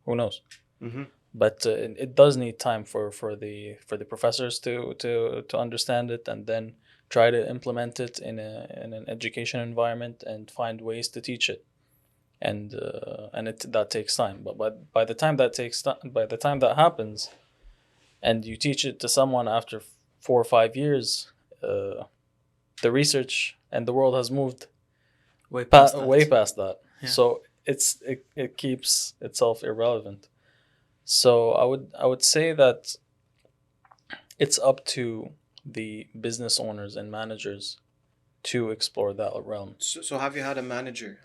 Who knows? Mm-hmm. But it does need time for the professors to understand it, and then try to implement it in an education environment and find ways to teach it. And that takes time. But by the time by the time that happens, and you teach it to someone after 4 or 5 years, the research and the world has moved Way past that. way past that. Yeah. So it keeps itself irrelevant. So I would say that it's up to the business owners and managers to explore that realm. So have you had a manager?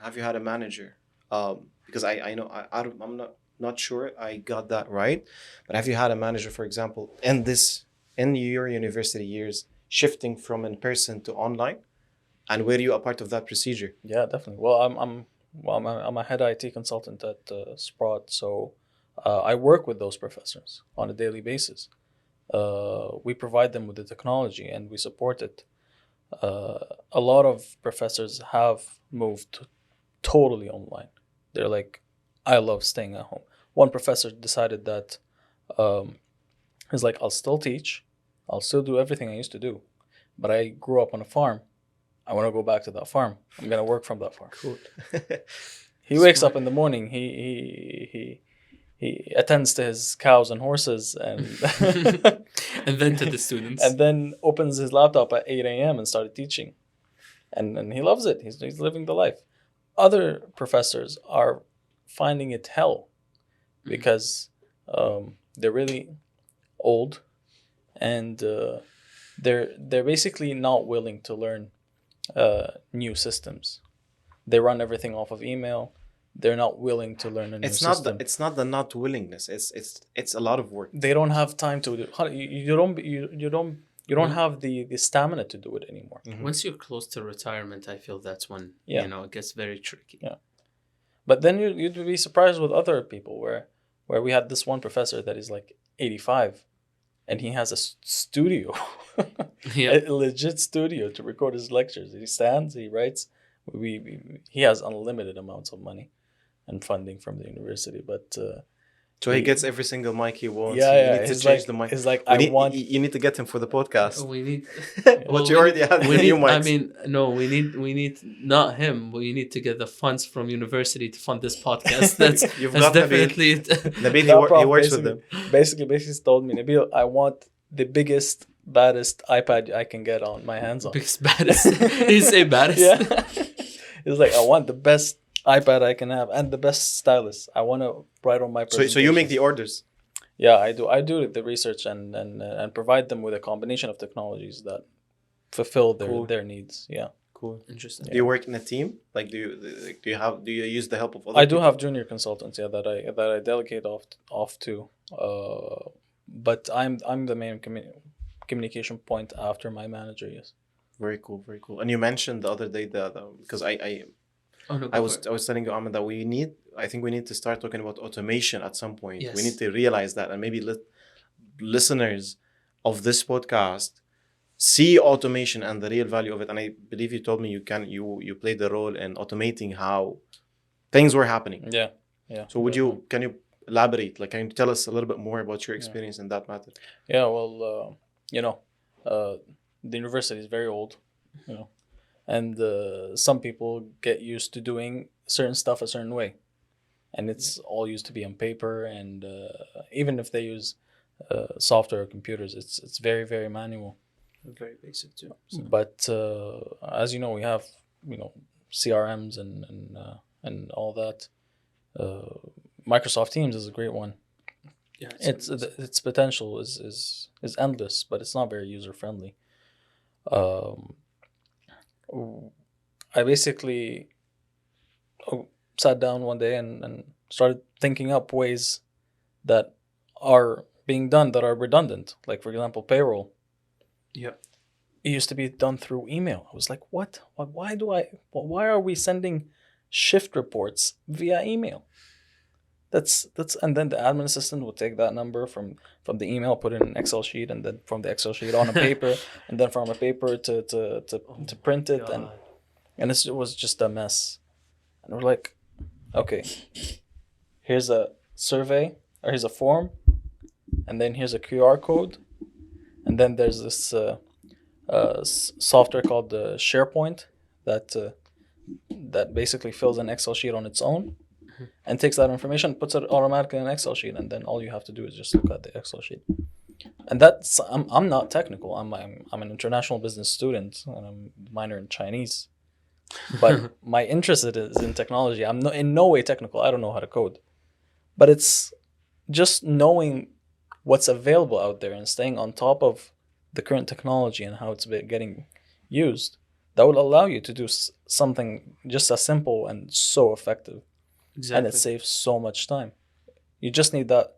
Because I know I'm not sure I got that right, but have you had a manager, for example, in your university years, shifting from in person to online, and were you a part of that procedure? Yeah, definitely. Well, I'm a head IT consultant at Sprott, so I work with those professors on a daily basis. We provide them with the technology and we support it. A lot of professors have moved totally online. They're like, I love staying at home. One professor decided that he's like, I'll still teach, I'll still do everything I used to do, but I grew up on a farm. I want to go back to that farm. I'm gonna work from that farm. Cool. He wakes Smart. up in the morning. He attends to his cows and horses, and And then to the students. and then opens his laptop at 8 a.m. and started teaching, and he loves it. He's living the life. Other professors are finding it hell because they're really old, and they're basically not willing to learn new systems. They run everything off of email. They're not willing to learn a new system. It's not the not willingness. It's a lot of work. They don't have time to do. You don't have the stamina to do it anymore. Once you're close to retirement, I feel that's when Yeah. it gets very tricky. Yeah. But then you'd be surprised with other people where we had this one professor that is like 85, and he has a studio, Yeah. a legit studio to record his lectures. He stands, he writes. He has unlimited amounts of money and funding from the university, but So he gets every single mic he wants. yeah, You yeah. need to He's change like, the mic. he's like, You need to get him for the podcast. We need. But you already have we the new need, I mics. mean, no, we need not him. We need to get the funds from university to fund this podcast. That's You've that's got Nabil. definitely. Nabil, That he prof works with them. basically told me, Nabil, I want the biggest, baddest iPad I can get on my hands on. Biggest baddest. Did you say baddest? Yeah. It's like, I want the best iPad I can have and the best stylus. I want to write on my So you make the orders. Yeah, I do. I do the research and provide them with a combination of technologies that fulfill Cool. their needs. Yeah. Cool. Interesting. Do you work in a team? Like, do you use the help of other I do people? have junior consultants, yeah, that I delegate off to. But I'm the main communication point after my manager, yes. Very cool, very cool. And you mentioned the other day that because Oh, no, I go was for it. I was telling you, Ahmed, that I think we need to start talking about automation at some point. Yes. We need to realize that, and maybe let listeners of this podcast see automation and the real value of it. And I believe you told me you played the role in automating how things were happening. Yeah, yeah. So can you elaborate? Like, can you tell us a little bit more about your experience in that matter? Yeah, well, the university is very old, and some people get used to doing certain stuff a certain way, and it's all used to be on paper, and even if they use software or computers, it's very, very manual. Very basic too. So. But as you know, we have CRMs and all that. Microsoft Teams is a great one. Yeah, Its potential is endless, but it's not very user friendly. I basically sat down one day and started thinking up ways that are being done that are redundant. Like, for example, payroll. Yep. It used to be done through email. I was like, what? Why are we sending shift reports via email? And then the admin assistant would take that number from the email, put it in an Excel sheet, and then from the Excel sheet on a paper, and then from a paper to print it, and it was just a mess. And we're like, okay, here's a survey, or here's a form, and then here's a QR code, and then there's this software called SharePoint that basically fills an Excel sheet on its own. And takes that information, puts it automatically in an Excel sheet, and then all you have to do is just look at the Excel sheet. And I'm not technical. I'm an international business student, and I'm a minor in Chinese. But my interest is in technology. I'm in no way technical. I don't know how to code, but it's just knowing what's available out there and staying on top of the current technology and how it's getting used. That will allow you to do something just as simple and so effective. Exactly. And it saves so much time. You just need that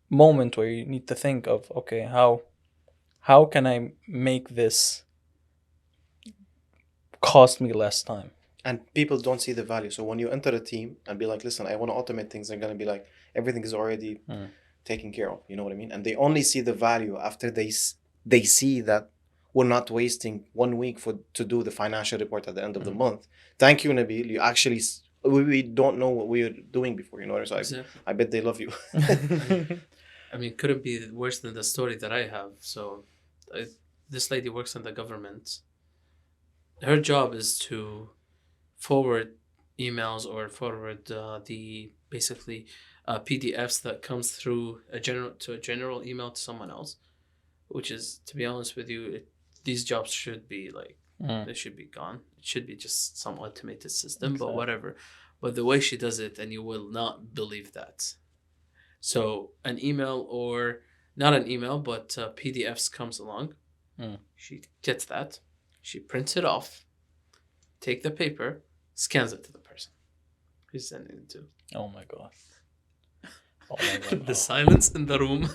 moment where you need to think of, okay, how can I make this cost me less time? And people don't see the value. So when you enter a team and be like, listen, I want to automate things, they're going to be like, everything is already taken care of. You know what I mean? And they only see the value after they see that we're not wasting 1 week to do the financial report at the end of the month. Thank you, Nabeel. You actually we don't know what we were doing before, you know. So Exactly. I bet they love you. I mean, couldn't be worse than the story that I have. So, this lady works in the government. Her job is to forward emails or forward the basically PDFs that comes through a general email to someone else. Which is, to be honest with you, these jobs should be like they should be gone. It should be just some automated system, but Exactly. whatever. But the way she does it, and you will not believe that. So an email or not an email, but PDFs comes along. She gets that. She prints it off. Take the paper, scans it to the person who's sending it to. Oh my god. Oh my god. The silence in the room.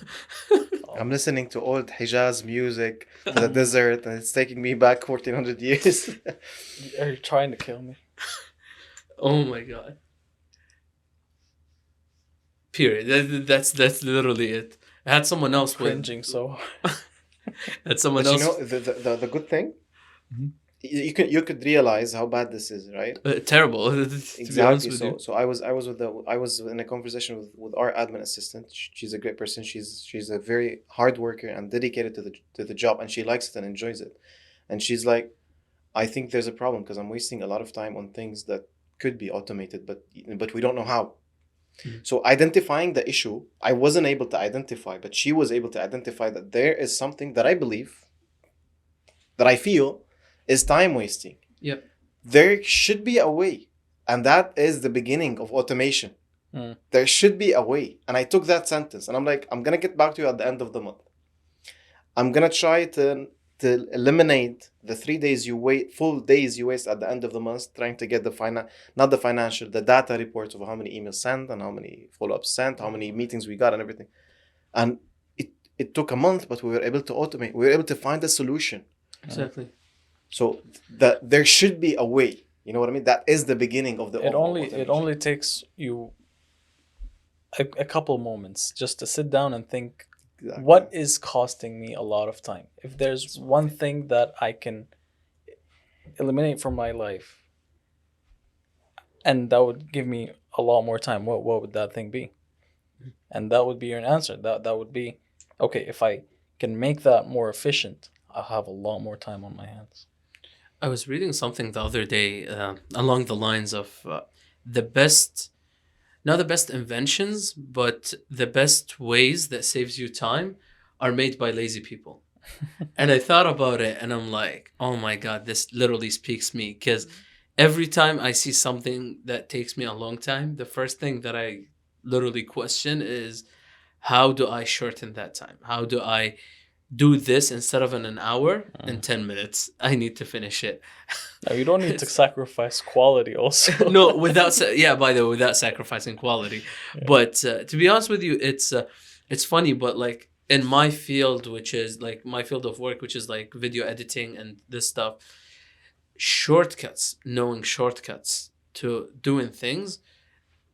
I'm listening to old Hijaz music in the desert, and it's taking me back 1400 years. Are you trying to kill me? Oh my god. Period. That's literally it. I had someone else Cringing so hard. Had someone But else. you know the good thing, Mhm. you could realize how bad this is, right? Terrible. To be honest Exactly. with you. So I was in a conversation with our admin assistant. She's a great person. She's a very hard worker and dedicated to the job, and she likes it and enjoys it. And she's like, I think there's a problem because I'm wasting a lot of time on things that could be automated, but we don't know how. Mhm. So identifying the issue, I wasn't able to identify, but she was able to identify that there is something that I believe, that I feel, is time wasting. Yep. There should be a way, and that is the beginning of automation. Mm. There should be a way. And I took that sentence and I'm like, I'm gonna get back to you at the end of the month. I'm gonna try to eliminate the 3 days you wait, full days you waste at the end of the month trying to get not the financial, the data reports of how many emails sent and how many follow-ups sent, how many meetings we got and everything. And it took a month, but we were able to automate. We were able to find a solution. Exactly. So that there should be a way. You know what I mean? That is the beginning of the It automation. only takes you a couple moments just to sit down and think, Exactly. what is costing me a lot of time? If there's one thing that I can eliminate from my life and that would give me a lot more time, what would that thing be? And that would be your answer. That would be, okay, if I can make that more efficient, I'll have a lot more time on my hands. I was reading something the other day along the lines of the best, not the best inventions, but the best ways that saves you time are made by lazy people. And I thought about it and I'm like, oh my God, this literally speaks me. Because every time I see something that takes me a long time, the first thing that I literally question is, how do I shorten that time? How do I do this instead of in an hour, in 10 minutes? I need to finish it. Now, you don't need to sacrifice quality also. No, by the way, without sacrificing quality. Yeah. But to be honest with you, it's funny, but like in my field, which is like my field of work, which is like video editing and this stuff, knowing shortcuts to doing things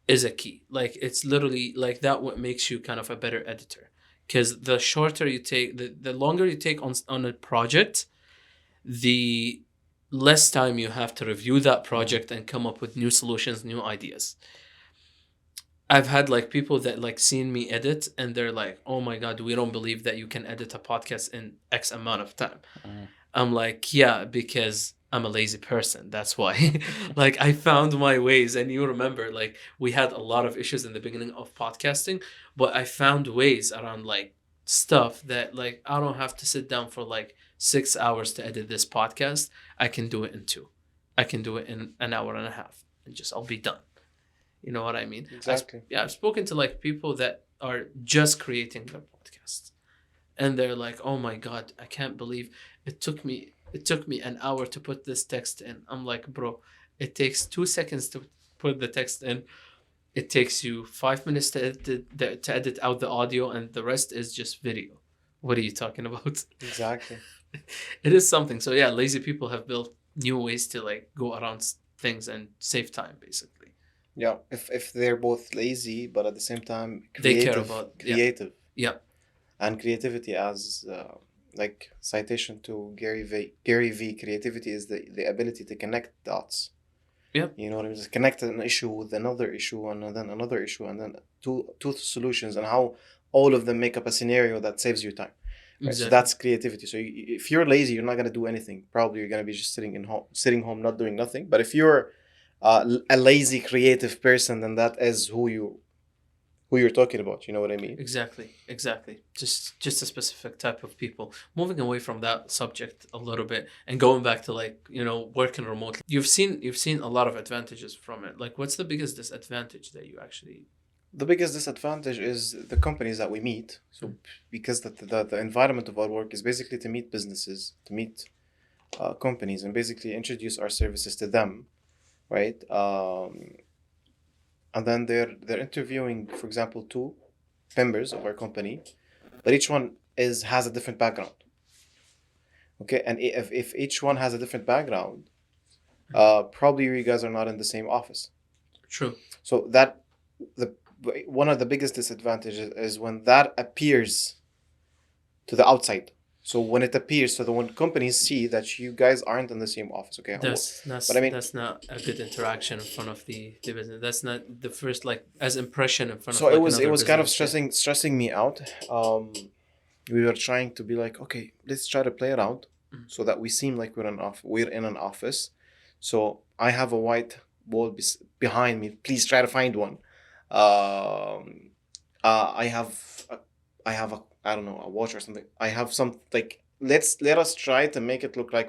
is a key. Like it's literally like that what makes you kind of a better editor. Because the shorter you take, the longer you take on a project, the less time you have to review that project and come up with new solutions, new ideas. I've had like people that like seen me edit and they're like, oh my God, we don't believe that you can edit a podcast in X amount of time. I'm like, yeah, because I'm a lazy person. That's why. Like I found my ways. And you remember, like we had a lot of issues in the beginning of podcasting, but I found ways around like stuff that like I don't have to sit down for like 6 hours to edit this podcast. I can do it in 2. I can do it in an hour and a half and just I'll be done. You know what I mean? Exactly. I've spoken to like people that are just creating their podcast. And they're like, oh my God, I can't believe it took me an hour to put this text in. I'm like, bro, it takes 2 seconds to put the text in. It takes you 5 minutes to edit out the audio, and the rest is just video. What are you talking about? Exactly. It is something. So yeah, lazy people have built new ways to like go around things and save time, basically. Yeah. If they're both lazy, but at the same time They care creative, about- creative. Yeah. And creativity, as like citation to Gary V. Creativity is the ability to connect dots. Yeah, You know what I mean? Just connect an issue with another issue and then another issue and then two solutions, and how all of them make up a scenario that saves you time. Right. So exactly. that's creativity. So if you're lazy, you're not gonna do anything. Probably you're gonna be just sitting home, not doing nothing. But if you're a lazy creative person, then that is who you're talking about. You know what I mean? Exactly. Just a specific type of people. Moving away from that subject a little bit and going back to, like, working remotely. You've seen a lot of advantages from it. Like, what's the biggest disadvantage that you actually? The biggest disadvantage is the companies that we meet. So because the environment of our work is basically to meet businesses, to meet companies, and basically introduce our services to them, right? And then they're interviewing, for example, two members of our company, but each one has a different background. Okay, and if each one has a different background, probably you guys are not in the same office. True. So that the one of the biggest disadvantages is when that appears to the outside. So when it appears, so when companies see that you guys aren't in the same office, okay. But I mean, That's not a good interaction in front of the business. That's not the first, like, as impression in front so of, like, it another was kind of business. Yeah. stressing me out. We were trying to be like, okay, let's try to play around Mhm. so that we seem like we're in an office. So I have a white wall behind me. Please try to find one. Um, I have a I don't know, a watch or something. I have some, like, let us try to make it look like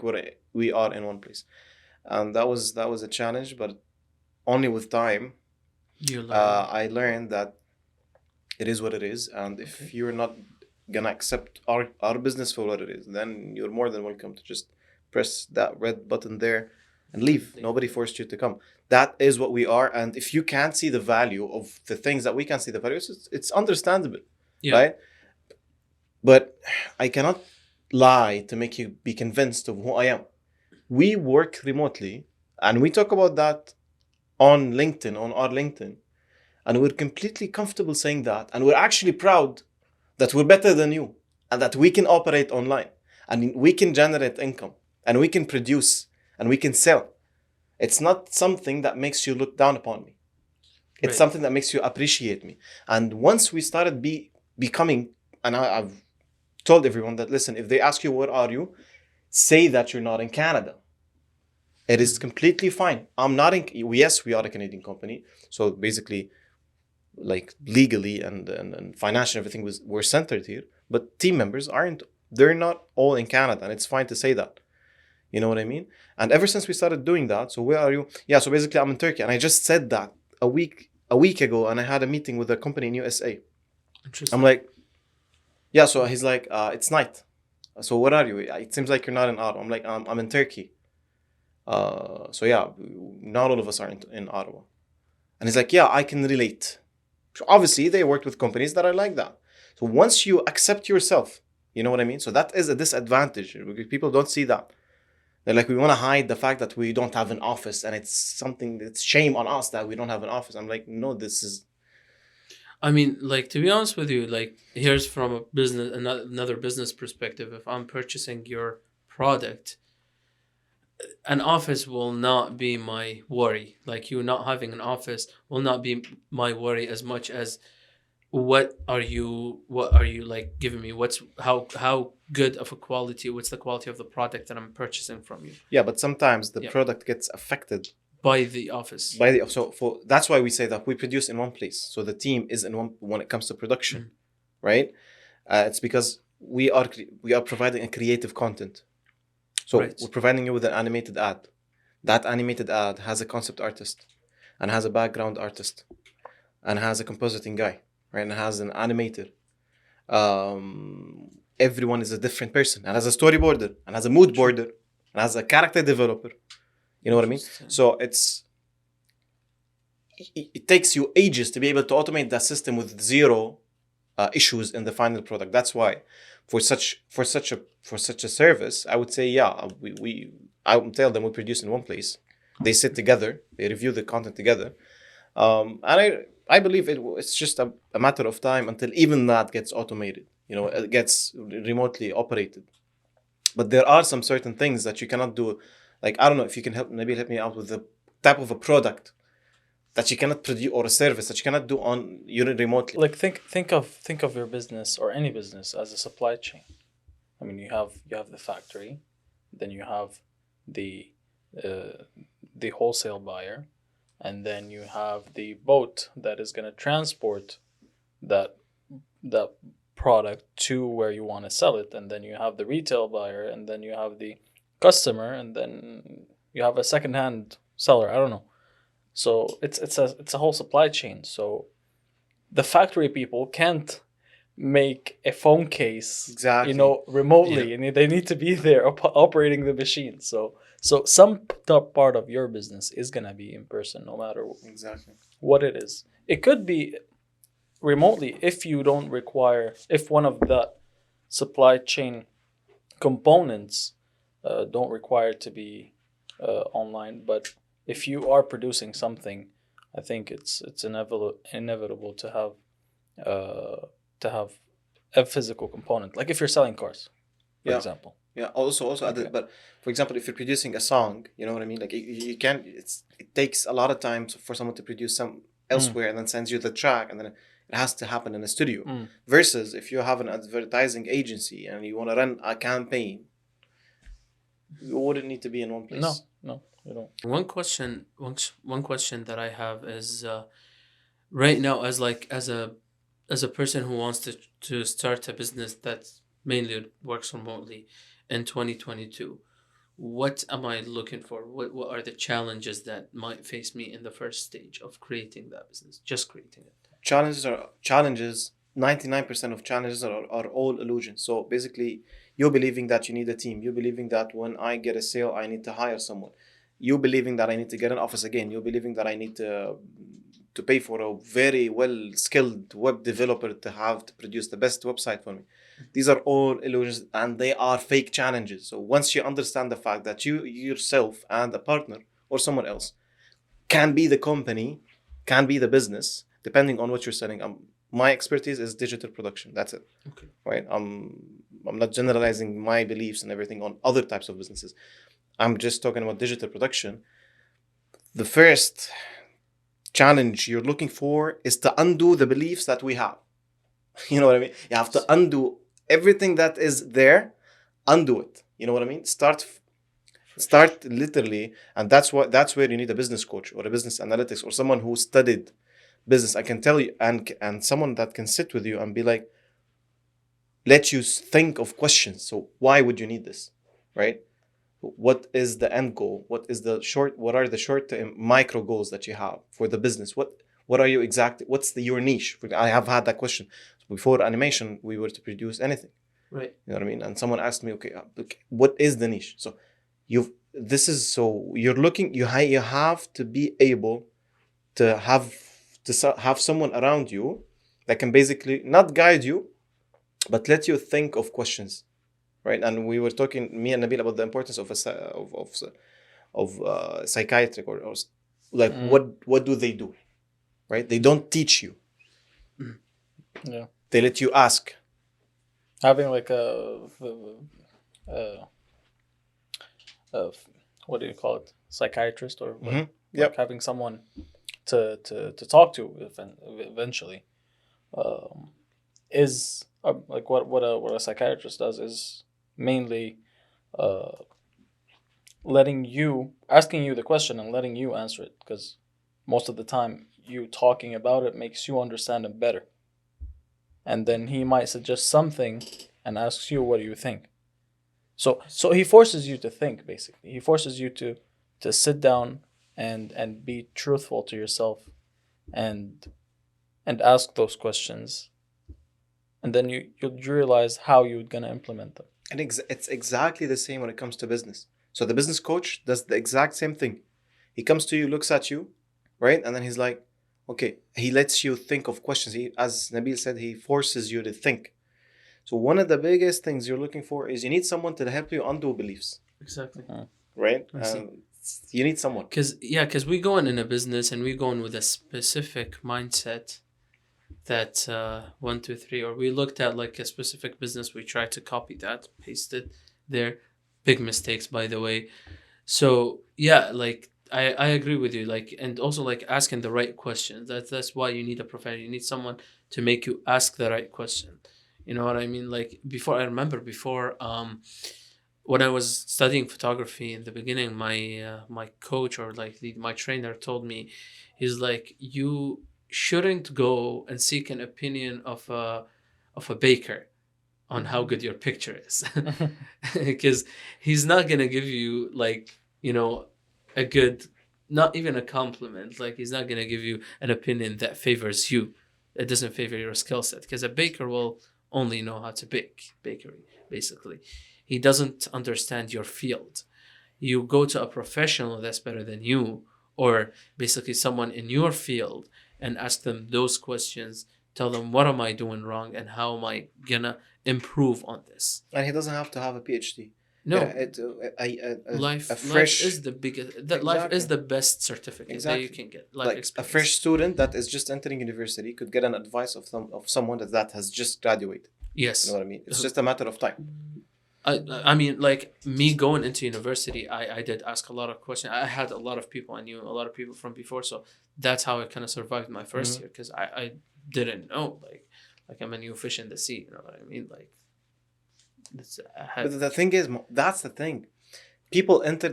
we are in one place, and that was a challenge, but only with time. You learn. I learned that it is what it is, and if Okay. you're not gonna accept our business for what it is, then you're more than welcome to just press that red button there and leave. Leave. Nobody forced you to come. That is what we are, and if you can't see the value of the things that we can see the value, it's understandable, Yeah. right? But I cannot lie to make you be convinced of who I am. We work remotely, and we talk about that on LinkedIn, on our LinkedIn, and we're completely comfortable saying that, and we're actually proud that we're better than you, and that we can operate online, and we can generate income, and we can produce, and we can sell. It's not something that makes you look down upon me. It's Right. something that makes you appreciate me. And once we started becoming, and I've told everyone that, listen, if they ask you where are you, say that you're not in Canada. It is completely fine. I'm not in. Yes, we are a Canadian company, so basically, like, legally and financially, everything we're centered here. But team members aren't. They're not all in Canada, and it's fine to say that. You know what I mean? And ever since we started doing that, so where are you? Yeah, so basically, I'm in Turkey, and I just said that a week ago, and I had a meeting with a company in USA. Interesting. I'm like, yeah. So he's like, it's night. So where are you? It seems like you're not in Ottawa. I'm like, I'm in Turkey. So yeah, not all of us are in Ottawa. And he's like, yeah, I can relate. So obviously, they worked with companies that are like that. So once you accept yourself, you know what I mean? So that is a disadvantage. People don't see that. They're like, we want to hide the fact that we don't have an office, and it's something that's shame on us that we don't have an office. I'm like, no, this is. I mean, like, to be honest with you, like, here's from a business, another business perspective. If I'm purchasing your product, an office will not be my worry. Like, you not having an office will not be my worry as much as what are you like giving me? How good of a quality? What's the quality of the product that I'm purchasing from you? Yeah, but sometimes the Yeah. product gets affected By the office. by the. So that's why we say that we produce in one place. So the team is in one when it comes to production, right? It's because we are providing a creative content. So Right. we're providing you with an animated ad. That animated ad has a concept artist, and has a background artist, and has a compositing guy, right? And has an animator. Everyone is a different person, and has a storyboarder, and has a mood Sure. boarder, and has a character developer. You know what I mean? Interesting. So it takes you ages to be able to automate that system with zero issues in the final product. That's why, for such a service, I would say, yeah, I would tell them we produce in one place. They sit together, they review the content together, and I believe it's just a matter of time until even that gets automated. You know, it gets remotely operated. But there are some certain things that you cannot do. Like, I don't know if you can help me out with the type of a product that you cannot produce, or a service that you cannot do on unit remotely. Like think of your business or any business as a supply chain. I mean, you have the factory, then you have the wholesale buyer, and then you have the boat that is going to transport that product to where you want to sell it, and then you have the retail buyer, and then you have the customer, and then you have a secondhand seller. I don't know. So it's a whole supply chain. So the factory people can't make a phone case, Exactly. remotely, and they need to be there operating the machine. So some part of your business is gonna be in person, no matter Exactly. what it is. It could be remotely if one of the supply chain components don't require to be online. But if you are producing something, I think it's inevitable to have a physical component. Like if you're selling cars, for Yeah. example. Yeah. Also, Okay. but for example, if you're producing a song, you know what I mean. Like you can't. It takes a lot of time for someone to produce some elsewhere and then sends you the track, and then it has to happen in a studio. Versus if you have an advertising agency and you want to run a campaign, you wouldn't need to be in one place. No, you don't. One question that I have is right now, as a person who wants to start a business that mainly works remotely in 2022, what am I looking for? What are the challenges that might face me in the first stage of creating that business? Just creating it. Challenges. 99% of challenges are all illusions. So basically, you're believing that you need a team. You're believing that when I get a sale, I need to hire someone. You believing that I need to get an office again. You're believing that I need to pay for a very well-skilled web developer to produce the best website for me. These are all illusions, and they are fake challenges. So once you understand the fact that you yourself and a partner or someone else can be the company, can be the business, depending on what you're selling. My expertise is digital production. That's it. Okay. Right. I'm not generalizing my beliefs and everything on other types of businesses. I'm just talking about digital production. The first challenge you're looking for is to undo the beliefs that we have. You know what I mean? You have to undo everything that is there, undo it. You know what I mean? Start literally, and that's where you need a business coach or a business analytics or someone who studied business. I can tell you, and someone that can sit with you and be like, let you think of questions. So why would you need this, right? What is the end goal? What are the short term micro goals that you have for the business? What are you exactly? What's your niche? I have had that question before animation. We were to produce anything, Right. you know what I mean? And someone asked me, okay, what is the niche? So you're looking. You have to be able to have someone around you that can basically not guide you, but let you think of questions, right? And we were talking, me and Nabeel, about the importance of psychiatric or like what do they do, right? They don't teach you. Yeah. They let you ask. Having like what do you call it? Psychiatrist or what? Mhm. Like Yep. having someone to talk to eventually is like what a psychiatrist does is mainly asking you the question and letting you answer it, because most of the time you talking about it makes you understand it better, and then he might suggest something and asks you, what do you think? So he forces you to think. Basically, he forces you to sit down and be truthful to yourself and ask those questions, and then you'll realize how you're gonna implement them. And it's exactly the same when it comes to business. So the business coach does the exact same thing. He comes to you, looks at you, right? And then he's like, okay, he lets you think of questions. As Nabeel said, he forces you to think. So one of the biggest things you're looking for is you need someone to help you undo beliefs, Exactly. right? I see. You need someone. Because we go in a business and we go in with a specific mindset that 1, 2, 3, or we looked at like a specific business, we tried to copy that, paste it there. Big mistakes, by the way. So yeah, like I agree with you. Like, and also like asking the right questions. That's why you need a professional. You need someone to make you ask the right question. You know what I mean? Like before, I remember before when I was studying photography in the beginning, my coach or like my trainer told me, he's like, you shouldn't go and seek an opinion of a baker on how good your picture is, because he's not gonna give you like, you know, a good, not even a compliment. Like he's not gonna give you an opinion that favors you. It doesn't favor your skill set, because a baker will only know how to bake bakery basically. He doesn't understand your field. You go to a professional that's better than you, or basically someone in your field, and ask them those questions. Tell them, what am I doing wrong and how am I gonna improve on this? And he doesn't have to have a PhD. No, A life fresh, is the biggest. That life is exactly, the best certificate that exactly. you can get. Life Like a experience. fresh student that is just entering university could get an advice of someone that has just graduated. Yes. You know what I mean? It's just a matter of time. I mean, like me going into university, I did ask a lot of questions. I had a lot of people. I knew a lot of people from before, so that's how I kind of survived my 1st year, because I didn't know, like I'm a new fish in the sea. You know what I mean? Like, But the thing is, that's the thing. People enter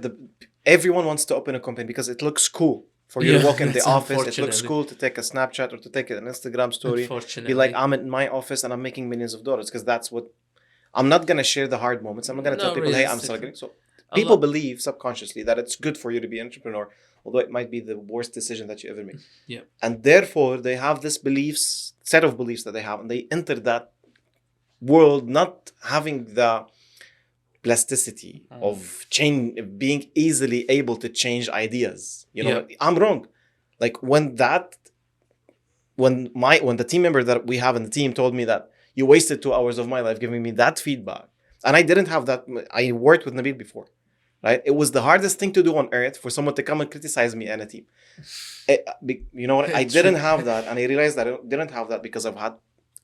everyone wants to open a company because it looks cool for you to walk in the that's office. It looks unfortunately- cool to take a Snapchat or to take an Instagram story. Unfortunately, Be like, I'm in my office and I'm making millions of dollars, because that's what. I'm not gonna share the hard moments. I'm not gonna tell No, people, hey, I'm realistically. struggling. So A people lot- believe subconsciously that it's good for you to be an entrepreneur, although it might be the worst decision that you ever make. Yeah. And therefore, they have this set of beliefs that they have, and they enter that world not having the plasticity of being easily able to change ideas. You know, I'm wrong. Like when the team member that we have in the team told me that you wasted 2 hours of my life giving me that feedback, and I didn't have that. I worked with Nabeel before, right? It was the hardest thing to do on earth for someone to come and criticize me and a team. You know what? I didn't have that, and I realized that I didn't have that because I've had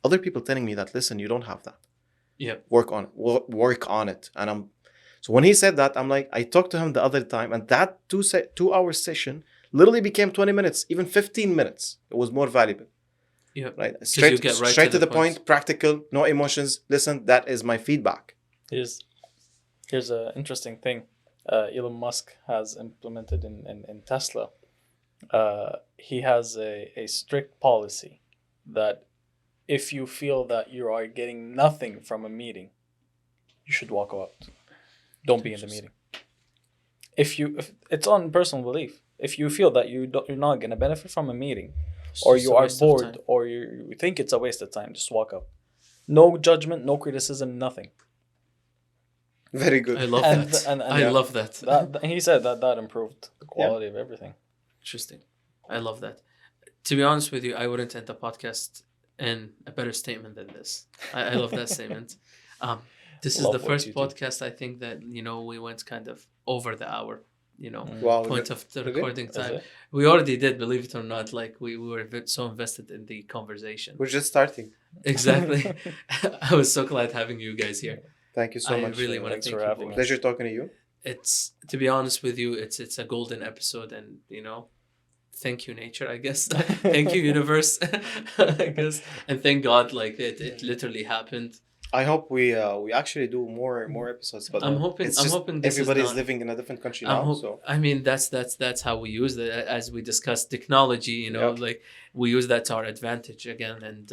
other people telling me that, listen, you don't have that. Yeah. Work on it. Work on it. And so when he said that, I'm like, I talked to him the other time, and that 2 hour session literally became 20 minutes, even 15 minutes. It was more valuable. Yeah. Right. you get right Straight to to the the point, practical, no emotions. Listen, that is my feedback. Here's an interesting thing. Elon Musk has implemented in Tesla. He has a strict policy that if you feel that you are getting nothing from a meeting, you should walk out. Don't be in the meeting. If it's on personal belief. If you feel that you're not going to benefit from a meeting, or you are bored, or you think it's a waste of time, just walk out. No judgment, no criticism, nothing. Very good. I love that. I love that. That he said that improved the quality of everything. Interesting. I love that. To be honest with you, I wouldn't end the podcast in a better statement than this. I love that statement. This is the first podcast I think that, you know, we went kind of over the hour, you know, point of the recording time. We already did, believe it or not. Like we were so invested in the conversation. We're just starting. Exactly. I was so glad having you guys here. Thank you so much. I really want to thank you for pleasure talking to you. It's, to be honest with you, it's a golden episode, and you know, thank you nature, I guess. Thank you universe, I guess, and thank God, like it literally happened. I hope we actually do more episodes, but I'm hoping this everybody's is living in a different country now. So I mean, that's how we use it, as we discussed technology. You know, like we use that to our advantage again, and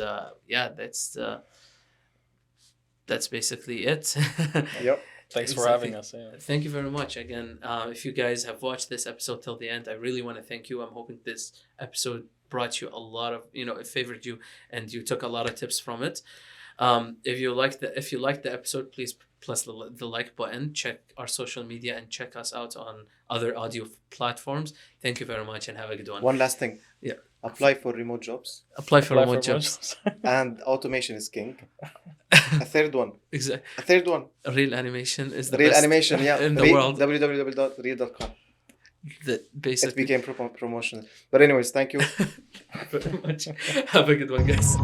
that's basically it. Yep. Thanks for having us. Yeah. Thank you very much again. If you guys have watched this episode till the end, I really want to thank you. I'm hoping this episode brought you a lot of, you know, it favored you and you took a lot of tips from it. If you liked the episode, please press the like button, check our social media, and check us out on other audio platforms. Thank you very much and have a good one. One last thing. Yeah. Apply for remote jobs. Apply for remote jobs. And automation is king. A third one. Exactly. A third one. Real animation is the Real best animation, in the world. www.real.com. That basically it became promotional. But anyways, thank you very much. Have a good one, guys.